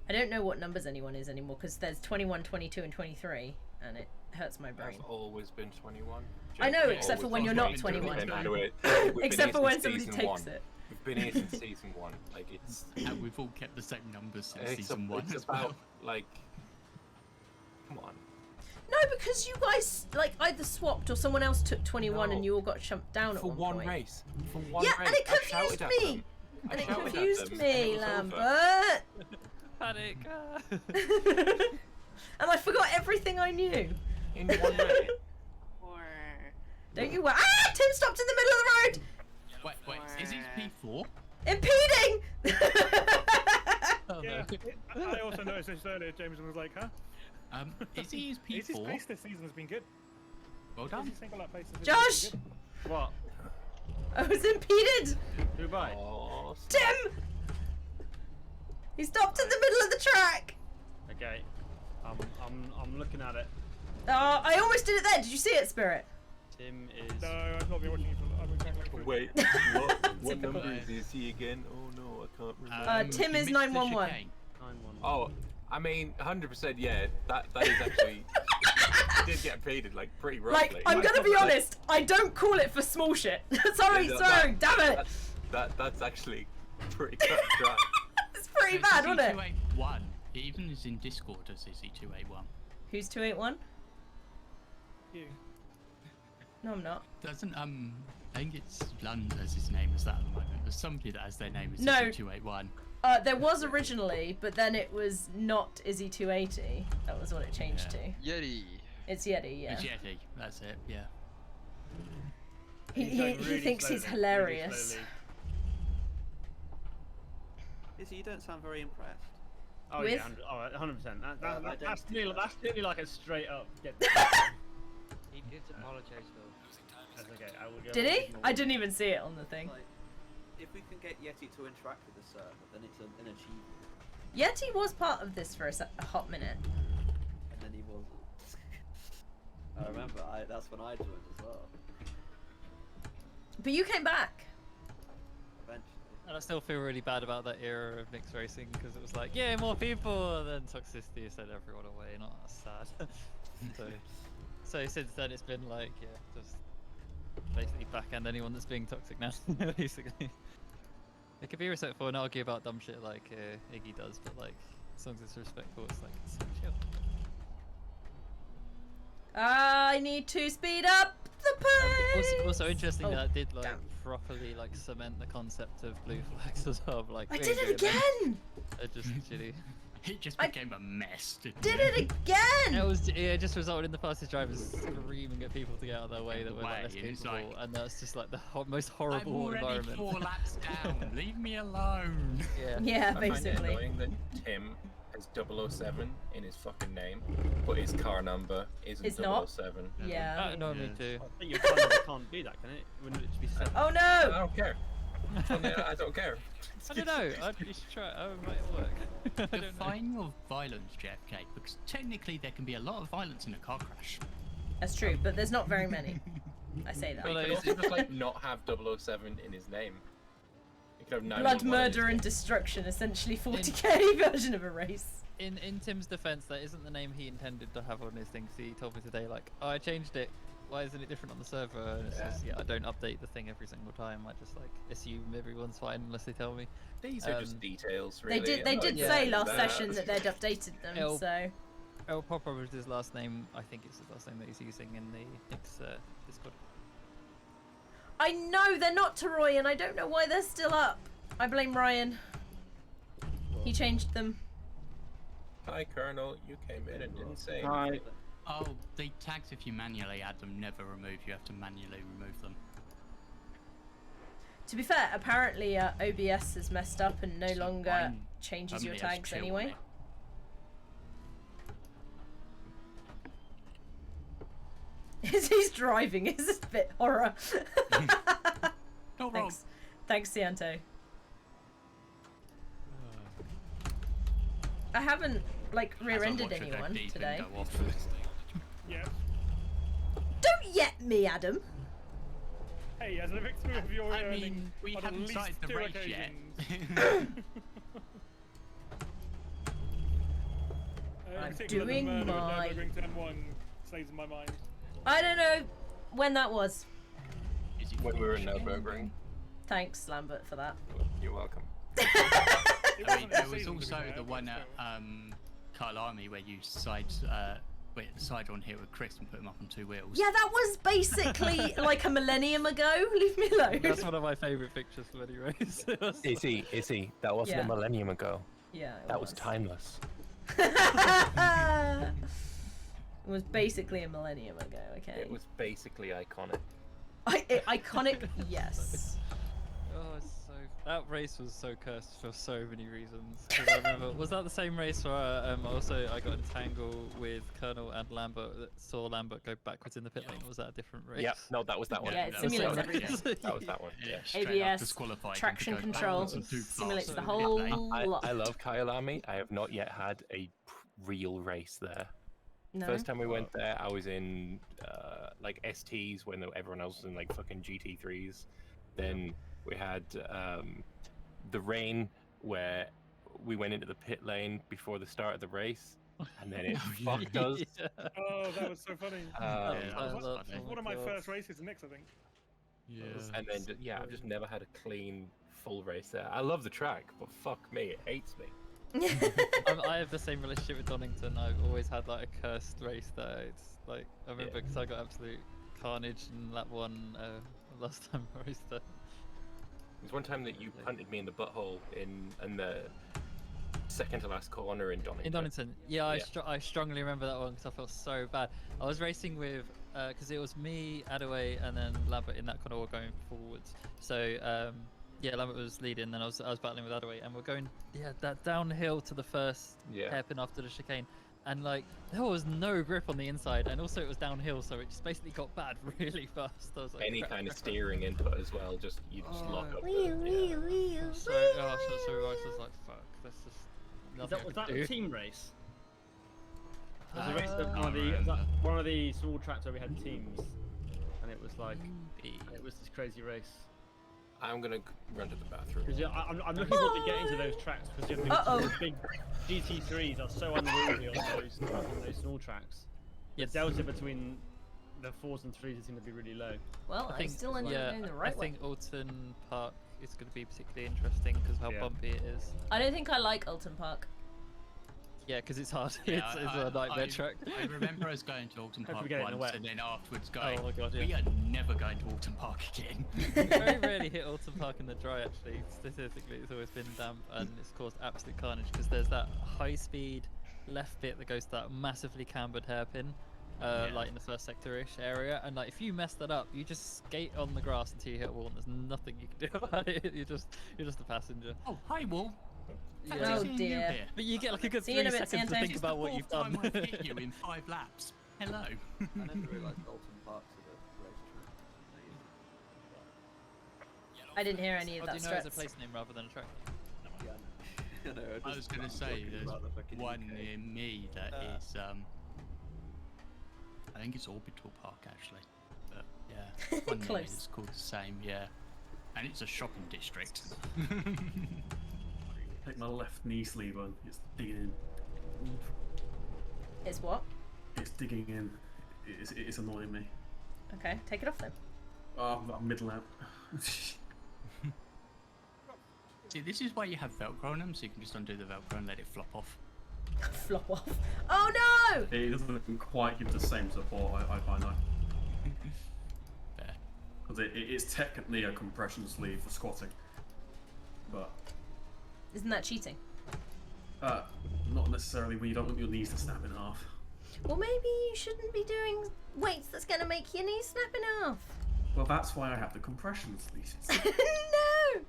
I don't know what numbers anyone is anymore because there's 21, 22, and 23, and it hurts my brain. I've always been 21. I know, Jake, except for always when you're been not 21. 21. By the way, we've been Except here for when since somebody season takes one. it. We've been here since season 1. Like it's. And we've all kept the same numbers since It's, season 1 it's as about well. like. Come on. No, because you guys like either swapped or someone else took 21 and No. you all got jumped down at For one one point. race. For one Yeah, race. and it I shouted confused at me. them. I And it shouted at confused them, me, and it was over. Lambert. Panic! And I forgot everything I knew. In one race. Don't you? Ah! Tim stopped in the middle of the road, Wait, is he P4? impeding. Oh, Yeah, no. I also noticed this earlier. James was like, huh? Is he his His P4? pace this season has been good. Well done. His single lap pace this season has Josh, been What? I was impeded. Who by? Oh, Tim, he stopped in the middle of the track. Okay. I'm looking at it. I almost did it then. Did you see it, Spirit? Tim is. good. No, I've not been watching it for. I've been trying to look Wait, what Typical. number is he again? Oh no, I can't remember. Tim he is missed the 911. chicane. 911. Oh, I mean, 100%, yeah, that is actually. Did get impeded, like, pretty roughly. Like, I'm gonna be honest. I don't call it for small shit. Sorry, Yeah, sorry. Damn it. That's actually pretty cut and dry. It's pretty It's bad, wasn't it? C281. It even is in Discord as CC281. Who's 281? You. No, I'm not. Doesn't I think it's Lund as his name is that at the moment. There's somebody that has their name as No. Izzy 281. There was originally, but then it was not Izzy 280. That was what it changed to. Yeti. It's Yeti, yeah. It's Yeti, that's it, yeah. He going really thinks he's slowly, hilarious. slowly. Izzy, you don't sound very impressed. Oh With- yeah, 100%. That's nearly like a straight up get. He did apologise though. That's okay. I will go Did with he? normal. I didn't even see it on the thing. Like, if we can get Yeti to interact with the server, then it's an achievement. Yeti was part of this for a hot minute. And then he wasn't. I remember, that's when I joined as well. But you came back. Eventually. And I still feel really bad about that era of mixed racing because it was like, yeah, more people, and then toxicity sent everyone away, and that's sad. so since then it's been like, yeah, just basically backhand anyone that's being toxic now, basically. It could be respectful and argue about dumb shit like Iggy does, but like, as long as it's respectful, it's like, it's so chill. I need to speed up the pace. Also interesting that I did like damn. properly like cement the concept of blue flags as well. Like, I we did ain't it doing them. again. They're just shitty. It just I became a mess, didn't Did it? it again. It just resulted in the fastest drivers screaming at people to get out of their way that were like less Way, and it's capable, like, and that's just like the most I'm horrible already environment. 4 laps down. Leave me alone. Yeah. Yeah, I find it basically. annoying that Tim has 007 in his fucking name, but his car number isn't It's not. 007. Yeah. That annoyed me too. I think your car number can't be that, can it? Wouldn't it just be 7? Oh I no. don't care. I don't care. I don't know. You should try. Oh, it might work. I don't know. Define your violence, JFK, because technically there can be a lot of violence in a car crash. That's true, but there's not very many. I say that. Well, He could also just like not have 007 in his name. He could have 911 Blood, in his murder, name. and destruction. Essentially, 40k version of a race. In Tim's defense, that isn't the name he intended to have on his thing. So he told me today, like, oh, I changed it. Why isn't it different on the server? And it's just, yeah, I don't update the thing every single time. I just like assume everyone's fine unless they tell me. These are just details, really. They I'm did not say into last that. session that they'd updated them. It'll- So El Papa was his last name. I think it's his last name that he's using in the Discord. I know they're not to Roy, and I don't know why they're still up. I blame Ryan. He changed them. Hi, Colonel. You came in and didn't say Hi. anything. Oh, the tags, if you manually add them, never remove. You have to manually remove them. To be fair, apparently OBS has messed up and no So longer mine changes your only has tags chill on anyway. it. He's driving. It's a bit horror. Not wrong. Thanks, Cianto. I haven't like As I rear-ended watch it go anyone deep and today. go off. Yeah. Don't yet me, Adam. Hey, as a victim of your I earning mean, we on at haven't least started the 2 race yet. occasions. I'm in particular, doing the murder my- at Nürburgring Turn 1 stays in my mind. I don't know when that was. Is it When we were in finished? Nürburgring. Thanks, Lambert, for that. You're welcome. It I mean, wasn't there this was season, to be also fair, the but one at still. Carl Army where you side on here with Chris and put him up on 2 wheels. Yeah, that was basically like a millennium ago. Leave me alone. That's one of my favourite pictures from any race. Izzy, that wasn't Yeah. a millennium ago. Yeah, it That was timeless. It was basically a millennium ago. Okay. It was basically iconic. Iconic, yes. Oh, it's so that race was so cursed for so many reasons. 'Cause I remember, was that the same race where also I got entangled with Colonel and Lambert that saw Lambert go backwards in the pit lane? Or was that a different race? Yep, no, that was that one. Yeah, it that was simulates that one, everything. That was that one. Yeah, straight up ABS, disqualified him traction to go control, backwards and too fast simulates the in pit lane. whole lot. I love Kyalami. I have not yet had a real race there. No. First time we went there, I was in like STs when everyone else was in like fucking GT3s. Then we had the rain where we went into the pit lane before the start of the race, and then it fucked us. Oh, that was so funny. Yeah, That that was was funny. one of my first races in Nix, I think. Yeah. And then yeah, I've just never had a clean full race there. I love the track, but fuck me, it hates me. I have the same relationship with Donington. I've always had like a cursed race there. It's like I remember because I got absolute carnage in that one last time I raced there. There's one time that you punted me in the butthole in the second to last corner in Donington. In Donington, yeah. I strongly remember that one because I felt so bad. I was racing with because it was me, Adaway, and then Lambert in that corner all going forwards. So yeah, Lambert was leading, and I was battling with Adaway, and we're going that downhill to the first hairpin after the chicane, and like there was no grip on the inside, and also it was downhill, so it just basically got bad really fast. I was like, any kind of steering input as well, just you just lock up. So I was like, fuck, that's just nothing. Was that a team race? Was I a race of one of the small tracks where we had teams, and it was like it was this crazy race. I'm gonna run to the bathroom. I'm looking forward to getting to those tracks because those big GT3s are so unwieldy on those small tracks. The delta between the 4s and 3s seem to be really low. Well, I still ended up going the right way. I think Alton Park is going to be particularly interesting because of how bumpy it is. I don't think I like Alton Park. Yeah, because it's hard. It's a nightmare track. I remember us going to Alton Park once and then afterwards going, oh my God, we are never going to Alton Park again. Very rarely hit Alton Park in the dry, actually. Statistically, it's always been damp and it's caused absolute carnage because there's that high-speed left bit that goes to that massively cambered hairpin, like in the first sector-ish area, and like if you mess that up, you just skate on the grass until you hit a wall and there's nothing you can do about it. You're just a passenger. Oh, hi, wall. Oh dear. But you get like a good See you 3 in a bit, seconds to Santos. think about what you've done. I've hit you in 5 laps. Hello. I never realised Alton Park's a racetrack. I didn't hear any of that Do you know it's a stress. place name rather than a track? Yeah, no, I was going to say, there's one near me that is, I think it's Orbital Park actually. But yeah, one near me Close. is called the same, yeah. And it's a shopping district. Take my left knee sleeve on. It's digging in. It's what? It's digging in. It's annoying me. Okay, take it off then. Oh, I'm middle out. See, this is why you have Velcro on them, so you can just undo the Velcro and let it flop off. Flop off. Oh no! It doesn't quite give the same support, I find that. There. Because it's technically a compression sleeve for squatting. But Isn't that cheating? not necessarily when you don't want your knees to snap in half. Well, maybe you shouldn't be doing weights that's going to make your knees snap in half. Well, that's why I have the compression sleeves. No!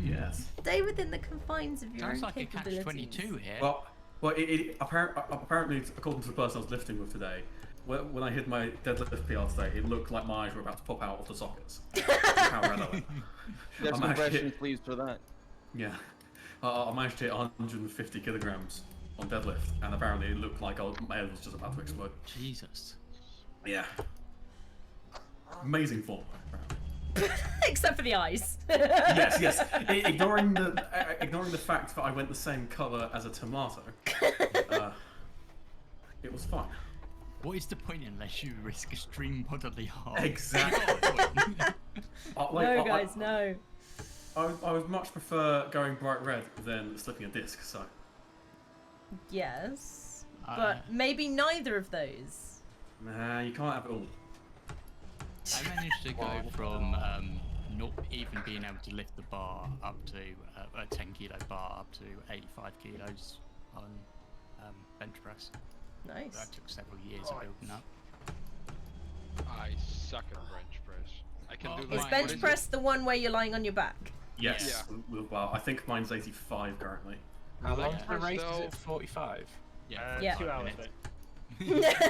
Yes. Stay within the confines of your Sounds own like a capabilities. catch-22 here. Well, apparently, according to the person I was lifting with today, when I hit my deadlift PR today, it looked like my eyes were about to pop out of the sockets. How red I went. There's I'm compression actually- sleeves for that. Yeah. I managed to hit 150 kilograms on deadlift, and apparently it looked like my head was just about to explode. Jesus. Yeah. Amazing form. Except for the eyes. Yes. Ignoring the fact that I went the same colour as a tomato, it was fine. What is the point unless you risk extreme bodily harm? Exactly. No, guys, no. I would much prefer going bright red than slipping a disc. So. Yes. But maybe neither of those. Nah, you can't have it all. I managed to go from not even being able to lift the bar up to a 10 kilo bar up to 85 kilos on bench press. Nice. That took several years of building up. I suck at bench press. I can do Is like bench press the one where you're lying on your back? Yes. Well, I think mine's 85 currently. How long Yeah. is the race? Is it 45? Yeah. Yeah. 2 hours. minutes.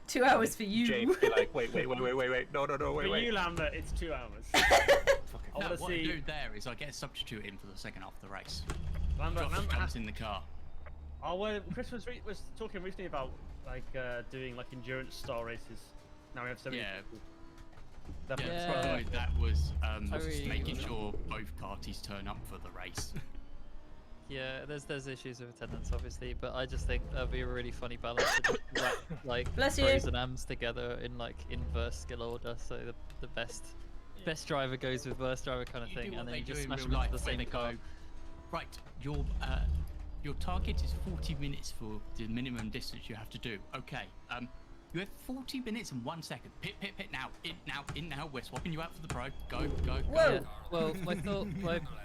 2 hours for you. James, be like, wait, no, For wait. you, Lambert, it's 2 hours. No, I want to what I see. do there is I get a substitute in for the second half of the race. Lambert Josh has jumps in the car. Chris was talking recently about like doing like endurance style races. Now we have so many. Yeah. people. Yeah, Definitely. so that was just really making was- sure both parties turn up for the race. Yeah, there's issues with attendance, obviously, but I just think that'd be a really funny balance to just wrap like Bless you. pros and ams together in like inverse skill order, so the best driver goes with worst driver kind of You thing, do what and then they you do just in smash real them into life the where same they car. go, right, your your target is 40 minutes for the minimum distance you have to do. Okay, you have 40 minutes and 1 second. Pit now. In now. We're swapping you out for the pro. Go. Whoa. Yeah, well, my thought,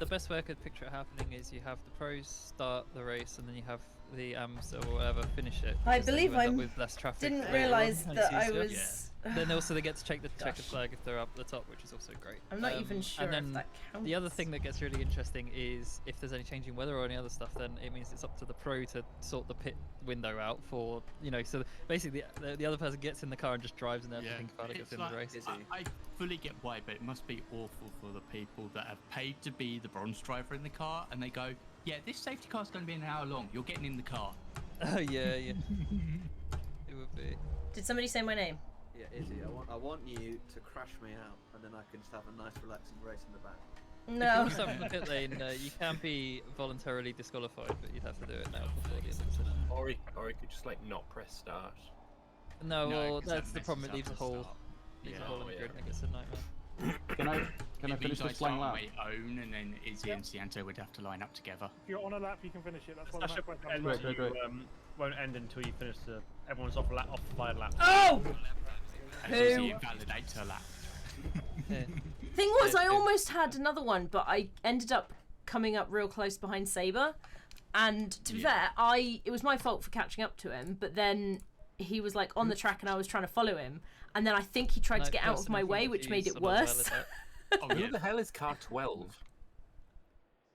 the best way I could picture it happening is you have the pros start the race, and then you have the AMs or whatever finish it. I because then believe you end I up with less traffic didn't later on, realise and that it's I easier. was. Then also they get to check the checkered Gosh. flag if they're up the top, which is also great. I'm not even sure and if then that counts. the other thing that gets really interesting is if there's any changing weather or any other stuff, then it means it's up to the pro to sort the pit window out for, so basically the other person gets in the car and just drives and they have to think about it It's in the like, race. I fully get why, but it must be awful for the people that have paid to be the bronze driver in the car, and they go, yeah, this safety car's going to be an hour long. You're getting in the car. Oh yeah. It would be. Did somebody say my name? Yeah, Izzy, I want you to crash me out, and then I can just have a nice, relaxing race in the back. No. If you want to pit lane, you can be voluntarily disqualified, but you'd have to do it now before the end of the session. Or you could just like not press start. No, No, well, 'cause that that's the messes problem. It up leaves a the hole. start. Leaves a Yeah. hole in the Oh, grid, yeah. and it gets a nightmare. Can I It finish means I this flying start on lap? my own, and then Izzy and Cianto would have to line up together. If you're on a lap, you can finish it. That's why the Session map won't won't come end back. Great. won't end until you finish the. Everyone's off fired lap. Oh! As Who? Izzy invalidates her lap. Yeah. Thing was, I almost had another one, but I ended up coming up real close behind Saber. And to be fair, it was my fault for catching up to him, but then he was like on the track and I was trying to follow him. And then I think he tried to get out of my way, which made it worse. Oh, Who yeah. the hell is car 12?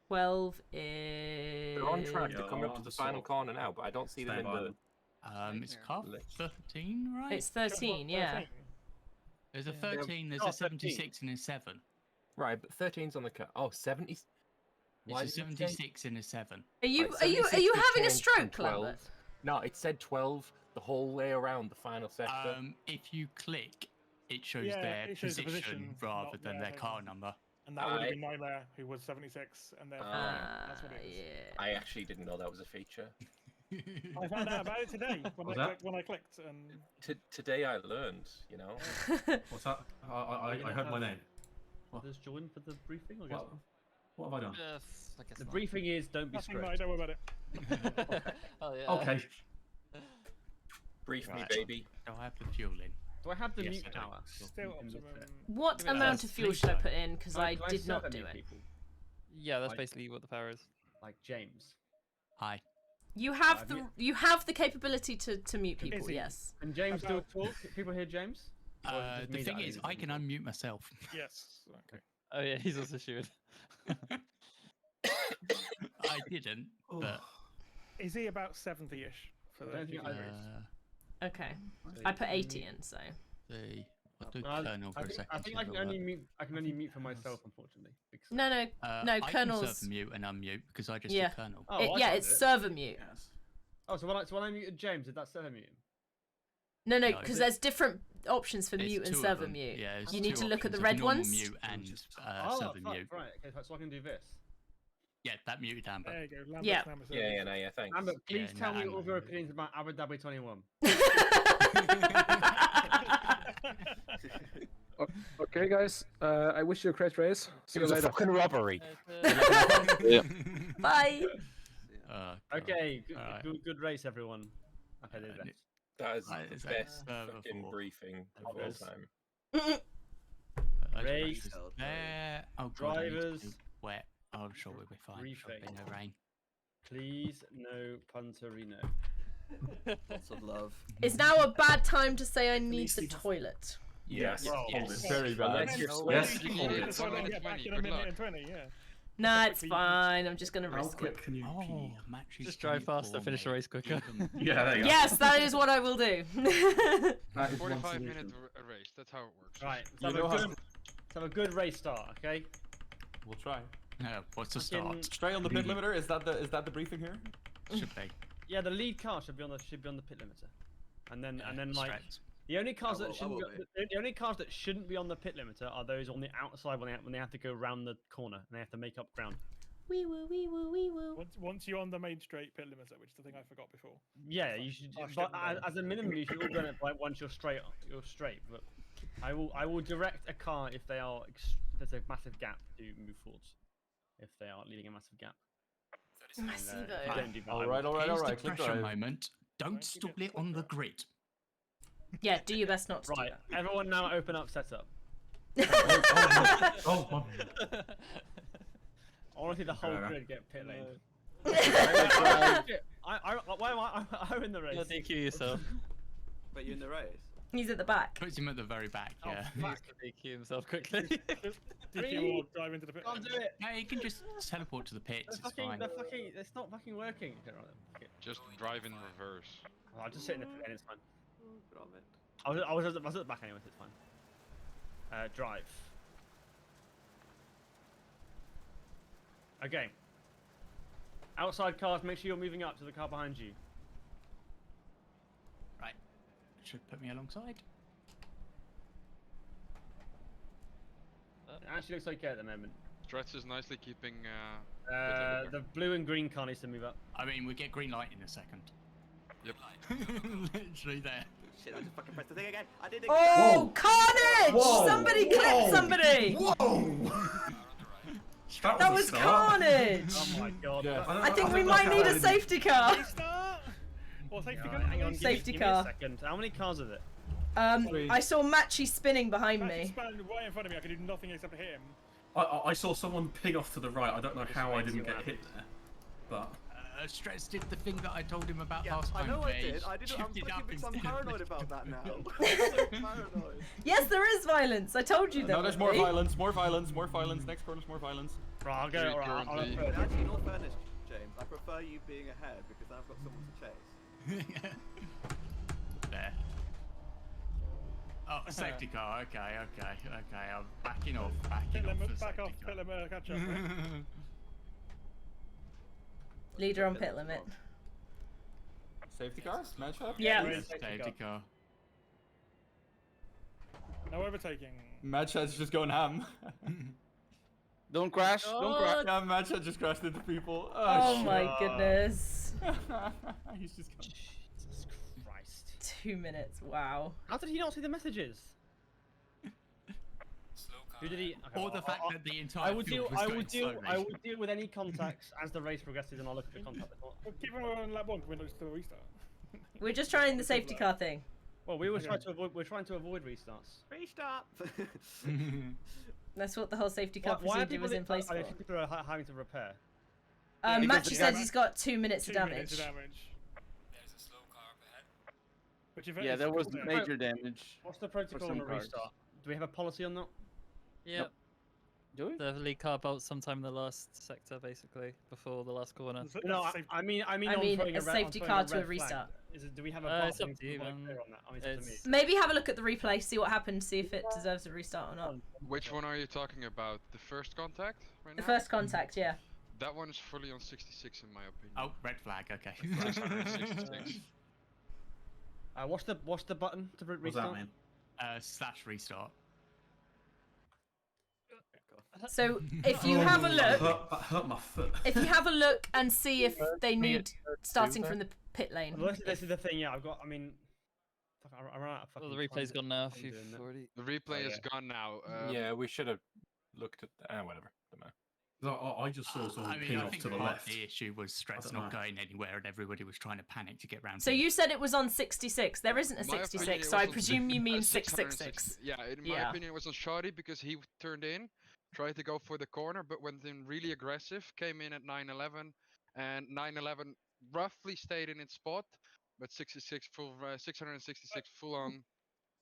12 is... They're on track. Yeah, They're coming up to I'm the sort final of corner now, but I don't see them in staying by the. them. It's car 13, right? It's 13, yeah. There's a Yeah. 13, there's Oh, a 76 and a 7. Right, but 13's on the car. Oh, 70. Why It's a did it say- 76 and a 7. Are you Right, are you 76 was having a changed from stroke, Lambert? No, it said 12 the whole way around the final sector. If you click, it shows Yeah, their it shows the position position, rather not than their their car thing. number. And that would have been Nightmare, who was 76, and therefore that's what it is. Yeah. I actually didn't know that was a feature. I found out about it today Was that? when I clicked, and Today I learned, you know. What's that? I heard my name. Others join for the briefing, or What have I done? I guess the not. briefing is don't be nothing, screwed. mate, don't worry about it. Oh yeah. Okay. Brief me, Right. baby. Do I have the fuel in? Do I have the Yes, mute I do. power? Still You can look optimum. at it. What Give me that. amount of fuel Please should I don't. put in? Because Can I can did not serve do mute it. people? Yeah, that's Like- basically what the power is. Like James. Hi. You have Have the you- you have the capability to mute people. Izzy. Yes. Can James still About- talk? People hear James? Or is it just The me thing that is, only I listen can to? unmute myself. Yes. Okay. Oh yeah, he's also shooting. I didn't, but Is he about 70-ish? For I the don't think future I- race? Okay. I put 80 in, so. I'll do Well, Colonel for a second. I think see I if can it only works. mute. I can only mute for myself, unfortunately. because- No, no, no. I can Colonel's. serve mute and unmute because I just Yeah. did Colonel. Oh, I Yeah, can't it's do it. server mute. Yes. Oh, so when I muted James, did that still mute him? No, No, because but- there's different options for There's mute and two of server them. mute. Yeah, there's You need two to look at the options, red normal ones. Mute and Oh, server fuck, mute. right. Okay, so I can do this. Yeah, that muted Amber. There you go. Lambert's Yeah. number Yeah, thanks. Amber, please Yeah, tell no, me I all of your know. opinions about Abu Dhabi 21. Okay, guys. I wish you a great race. See It you was a later. fucking robbery. Bye. God. Okay, good, Alright. good race, everyone. Okay, do And that. it- That is Right, the is best that fucking four? briefing of all Drivers. time. Race. There. Oh, God, Drivers. It's wet. Oh, I'm sure we'll be fine. Sure there'll be no rain. Please, no Punterino. Lots of love. It's now a bad time to say I need the toilet. Yes. Well, Yes. Very bad. Unless you're Yes. sweating. You did It's only 1 get back minute in a 20, minute good and luck. 20, yeah. Nah, it's fine. I'm just gonna How risk it. quick can you Oh, pee? match is Just drive faster, 24, finish the mate. race quicker. Even- Yeah, there you go. Yes, that is what I will do. That is one 45 minute solution. race, that's how it works. Right, You let's know how- let's have a good race start, okay? We'll try. What's the Fucking- start? Stay on the pit limiter. Is that the briefing here? Should be. Yeah, the lead car should be on the pit limiter, and then like Straight. the only cars I that will- I shouldn't will the only cars that shouldn't be on the pit limiter are those on the outside when they have to go round the corner and they have to make up ground. Wee woo, wee woo, wee woo. Once you're on the main straight pit limiter, which is the thing I forgot before. Yeah, you should. I But shouldn't as a minimum, you should all run it like once you're straight. You're straight. But I will direct a car if they are if there's a massive gap to move forwards. If they are leaving a massive gap. Massivo. Don't do All right, Here's the click pressure drive. moment. Don't stall it on the grid. Yeah, do your best not to Right, everyone now open up setup. Oh, my. I want to see the whole Okay. grid get pit lane. Why am I'm in the race? DQ yourself. But you're in the race. He's at the back. Puts him at the very back, Oh, yeah. He needs to DQ himself quickly. DQ or drive into the pit. Can't do it. No, you can just teleport to the pits, it's fine. It's not fucking working. Okay, right, okay. Just drive in reverse. I'll just sit in the pit lane, it's fine. Good on it. I was at the back anyway, so it's fine. Drive. Okay. Outside cars, make sure you're moving up to the car behind you. Right. Should put me alongside. It actually looks okay at the moment. Stretch is nicely keeping. The blue and green car needs to move up. I mean, we get green light in a second. Yep. Literally there. Shit, I just fucking pressed the thing again. I did it. Oh, Whoa. carnage! Whoa. Somebody clip somebody! Whoa! That was a start. carnage! Oh my god. Yeah. I think we might need a safety car. Restart. Or safety car. Hang on, Safety give me car. a second. How many cars is it? I saw Matchy spinning behind Matchy me. span right in front of me. I could do nothing except hit him. I saw someone ping off to the right. I don't know how I didn't get hit there, but Stretch did the thing that I told him about Yeah, last I time. know I where he did. I'm shifted up fucking I'm instead of paranoid left. about that now. I'm so paranoid. Yes, there is violence. I told you there No, there's would more be. violence, more violence, more violence. Next corner's more violence. Right, I'll go. You're Alright, I'll currently- go. Actually, in all fairness, James, I prefer you being ahead because then I've got someone to chase. There. Oh, safety car. Okay. I'm backing off. Pit Backing off. limit, the back safety off. car. Pit limit, catch up. Leader on pit limit. Safety car? Match up? Yeah. Where's Safety car. No overtaking. Match Head's just going ham. Don't crash. Don't crash. Yeah, Match Head just crashed into people. Oh shit. my goodness. He's just gone. Jesus Christ. 2 minutes. Wow. How did he not see the messages? Who did he? Okay, Or the fact that the entire I would deal. field was I going would deal. slowly. I would deal with any contacts as the race progresses, and I'll look at the contact report. Well, keep him on lap 1 because we're still a restart. We're just trying the safety car thing. Well, we were trying to avoid. We're trying to avoid restarts. Restart. That's what the whole safety car Why are procedure people was in place I for. think people are having to repair. Matchy because says the- he's got 2 minutes of 2 minutes damage. of damage. There's a slow car up ahead. Which if Yeah, it's there was cool, major damage. What's the protocol some on a cars. restart? Do we have a policy on that? Yep. Do we? The lead car bolts sometime in the last sector, basically, before the last corner. That's No, safe- I mean, I on mean, throwing a red- on safety throwing car to a red flag. restart. Do we have a It's up policy to you, clear man. on that? I mean, it's up to me. It's- Maybe have a look at the replay, see what happened, see if it deserves a restart or not. Which one are you talking about? The first contact right The now? first contact, yeah. That one is fully on 66 in my opinion. Oh, red flag. Okay. 66. What's the button to what's restart? that mean? / restart. So if you have a look, That hurt my foot. if you have a look and see if they need starting from the pit lane. Well, this is the thing. Yeah, I've got. I mean, fuck, I ran out of Well, fucking. the replay's time gone now. to If you've doing that. already. The replay Oh, is gone now. Yeah, we should have looked at whatever. Don't matter. No, I just saw someone I mean, ping I off think to the part left. of the issue was Stretch don't not know. going anywhere, and everybody was trying to panic to get round. So to him. you said it was on 66. There isn't a My opinion, 66, it so I was on presume you mean 660. 666. Yeah, in my Yeah. opinion, it was on Shoddy because he turned in, tried to go for the corner, but went in really aggressive. Came in at 911, and 911 roughly stayed in its spot, but 666 full on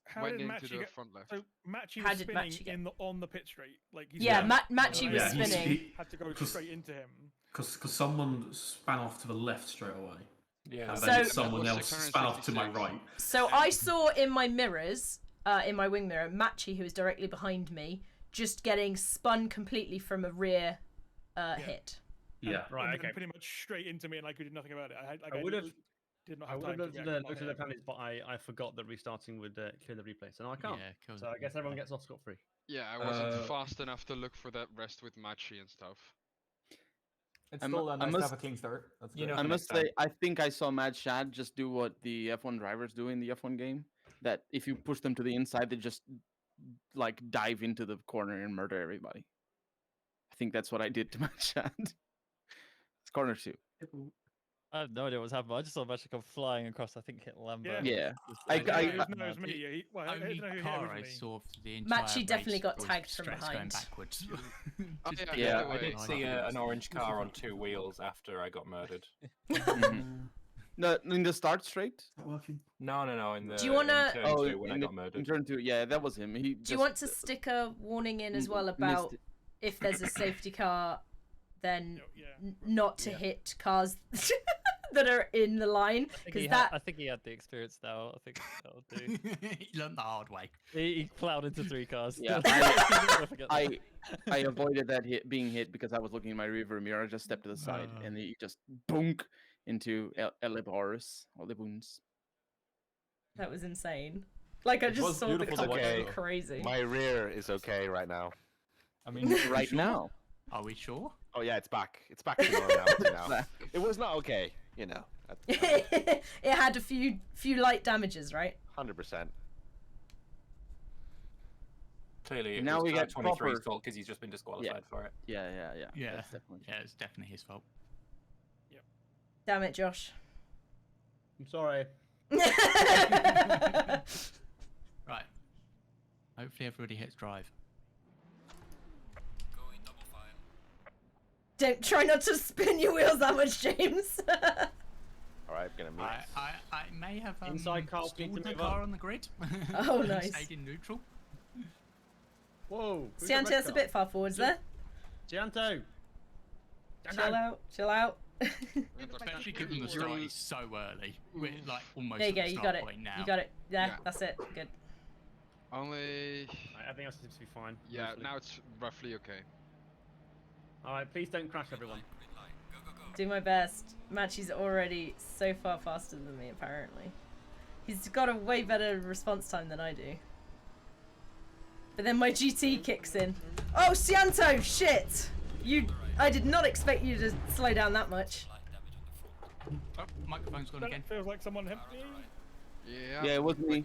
How went did into Matchy the get? front left. So Matchy How was did spinning Matchy get- on the pit straight. Like he's Yeah, spinning, Matchy was Yeah, he's- spinning. he- had to go Cause- straight into him. Because someone span off to the left straight away. Yeah. And So- then That someone was else span off to my 666. right. So I saw in my mirrors, in my wing mirror, Matchy, who was directly behind me, just getting spun completely from a rear hit. Yeah. Right. And Okay. pretty much straight into me, and I did nothing about it. I would have. did not I have would time have to looked react at to my the hit. penalties, but I forgot that restarting would clear the replay, so now I can't. Yeah, cool. So I guess everyone gets off scot free. Yeah, I wasn't Uh, fast enough to look for that rest with Matchy and stuff. It's I still mu- I nice to have must- a clean start. That's You good. know, I for must next say, I think I saw Mad Shad just do what the F1 drivers do in the F1 game. That if you push them to the inside, they just like dive into the corner and murder everybody. I think that's what I did to Mad Shad. It's corner 2. I have no idea what's happened. I just saw Magic come flying across. I think hit Lambert. Yeah. It was me. Yeah, The only car I saw for the entire Matchy definitely race got was tagged from Stress going behind. backwards. Yeah, I did see an orange car on 2 wheels after I got murdered. No, in the start straight. No. In the Do you wanna- in turn 2 when I got in murdered. turn 2, yeah, that was him. He Do you want to stick a warning in as well about if there's a safety car, then not to hit cars that are in the line? Because I think he had the experience now. I think that'll do. He learned the hard way. He plowed into 3 cars. Yeah, I avoided that being hit because I was looking in my rearview mirror. I just stepped to the side and he just boonk into Eliboris or Libuns. That was insane. Like I It just was saw the beautiful car to go watch. crazy. My rear is okay right now. I mean, right now. Are we sure? Oh yeah, it's back. It's back to normality now. It was not okay, you know. It had a few light damages, right? 100%. Clearly, it Now was we get 23's proper- fault because he's just been disqualified for it. Yeah. Yeah. That's definitely. Yeah, it's definitely his fault. Damn it, Josh. I'm sorry. Right. Hopefully everybody hits drive. Going double file. Don't try not to spin your wheels that much, James. Alright, I'm gonna move. I may have Inside car, stalled Peter, the move car up. on the grid. Oh, nice. Stayed in neutral. Whoa. who's the Siante, red that's a car? bit far forwards there. Gianto. Chill out. Especially given the start is so early. We're like almost There you at go, the you start got it. point now. You got it. Yeah, Yeah. that's it. Good. Only. I think that seems to be fine. Yeah, mostly. now it's roughly okay. Alright, please don't crash everyone. Green line. Go, go, go. Do my best. Matchy's already so far faster than me, apparently. He's got a way better response time than I do. But then my GT kicks in. Oh, Sianto! Shit! I did not expect you to slow down that much. Light damage on the front. Oh, microphone's gone again. Feels like someone hit me. Yeah. Yeah, it was me. Clear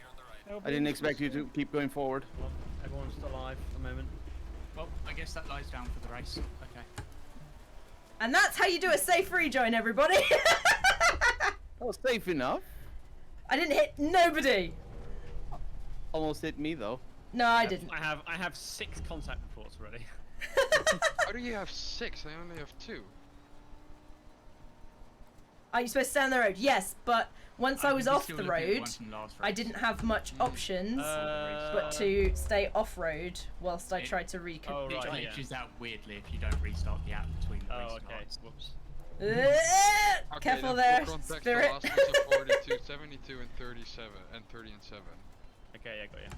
on the right. I didn't expect you to keep going forward. Well, everyone's still alive at the moment. Well, I guess that lies down for the race. Okay. And that's how you do a safe rejoin, everybody! That was safe enough. I didn't hit nobody! Almost hit me though. No, I didn't. I have 6 contact reports already. How do you have 6? I only have 2. Are you supposed to stay on the road? Yes, but once I was think we're off still the looking at road, one from last I race. didn't have much options but to stay off-road whilst I tried to Oh, It right, yeah. glitches out weirdly if you don't restart the app between the race Oh, okay. starts. Whoops. Careful then there, full contact, Spirit. The last was a 42, 72, and 37, and 30 and 7. Okay, yeah, got you.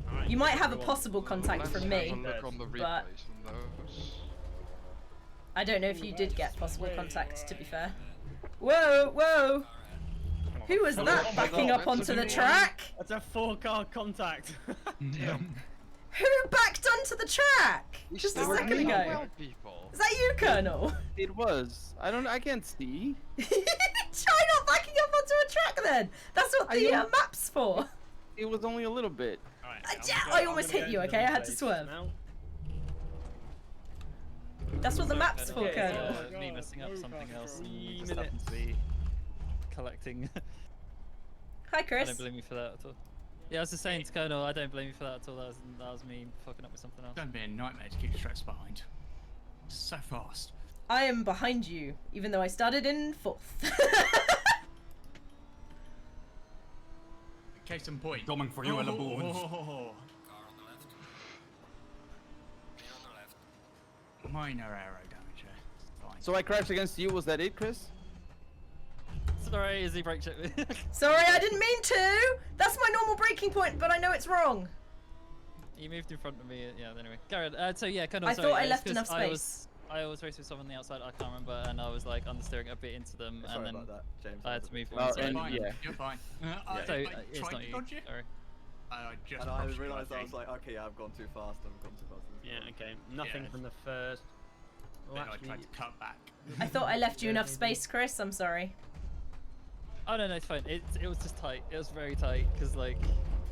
Alright, You might have a everyone. possible contact Let's from have me, a look on the but replays on those. I don't know if you did get possible contact, to be fair. Whoa, whoa! Who was that backing up onto the track? That's a 4-car contact. Damn. Who backed onto the track? Just a second ago. Well, people. Is that you, Colonel? It was. I can't see. Try not backing up onto a track then! That's what the map's for! It was only a little bit. I almost hit you, okay? I had to swerve. That's what the map's for, Colonel. Me messing up something else and you just minutes. happen to be collecting. Hi, I Chris. don't blame you for that at all. Yeah, I was just saying to Colonel, I don't blame you for that at all. That was me fucking up with something else. Don't be a nightmare to keep Stress behind. So fast. I am behind you, even though I started in 4th. Case in point. Coming for you, Ella Boons. Car on the left. Clear on the left. Minor aero damage, yeah. Fine. So I crashed against you. Was that it, Chris? Sorry, Izzy brake check me. Sorry, I didn't mean to! That's my normal braking point, but I know it's wrong. You moved in front of me. Yeah, anyway. Karen, so yeah, Colonel, I sorry, thought I it's left 'cause enough space. I was racing with someone on the outside, I can't remember, and I was like understeering a bit into them, Sorry and then about that, James. I had to move Oh, inside. and Fine. yeah. You're fine. So, I it's tried not to you. dodge you. Sorry. I just And I crushed you, realised I think. was like, okay, I've gone too fast. I've gone too fast. Yeah, okay. Nothing Yeah. from the first. Well, Then I actually, tried to cut back. I thought I left you enough space, Chris. I'm sorry. Oh no, it's fine. It was just tight. It was very tight because like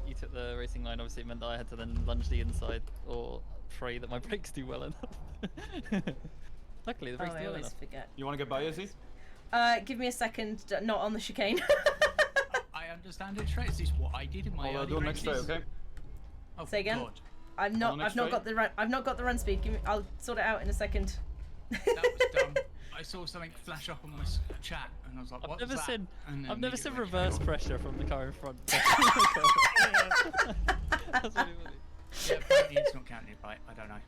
you took the racing line. Obviously, it meant that I had to then lunge the inside or pray that my brakes do well enough. Luckily, the Oh, race I the always other. forget. You want to get by, Izzy? Give me a second. Not on the chicane. I understand it, Shrek. This is what I did in my I'll early do it next day, races. okay? Oh, Say again. God. I've On not the next got the run. I've not got the run speed. Give me. I'll sort it out in a second. That was dumb. I saw something flash up on my chat, and I was like, "What's that?" And then I've never seen immediately reverse went, pressure from the car in front. That's really funny. Yeah, apparently it's not counted right. I don't know.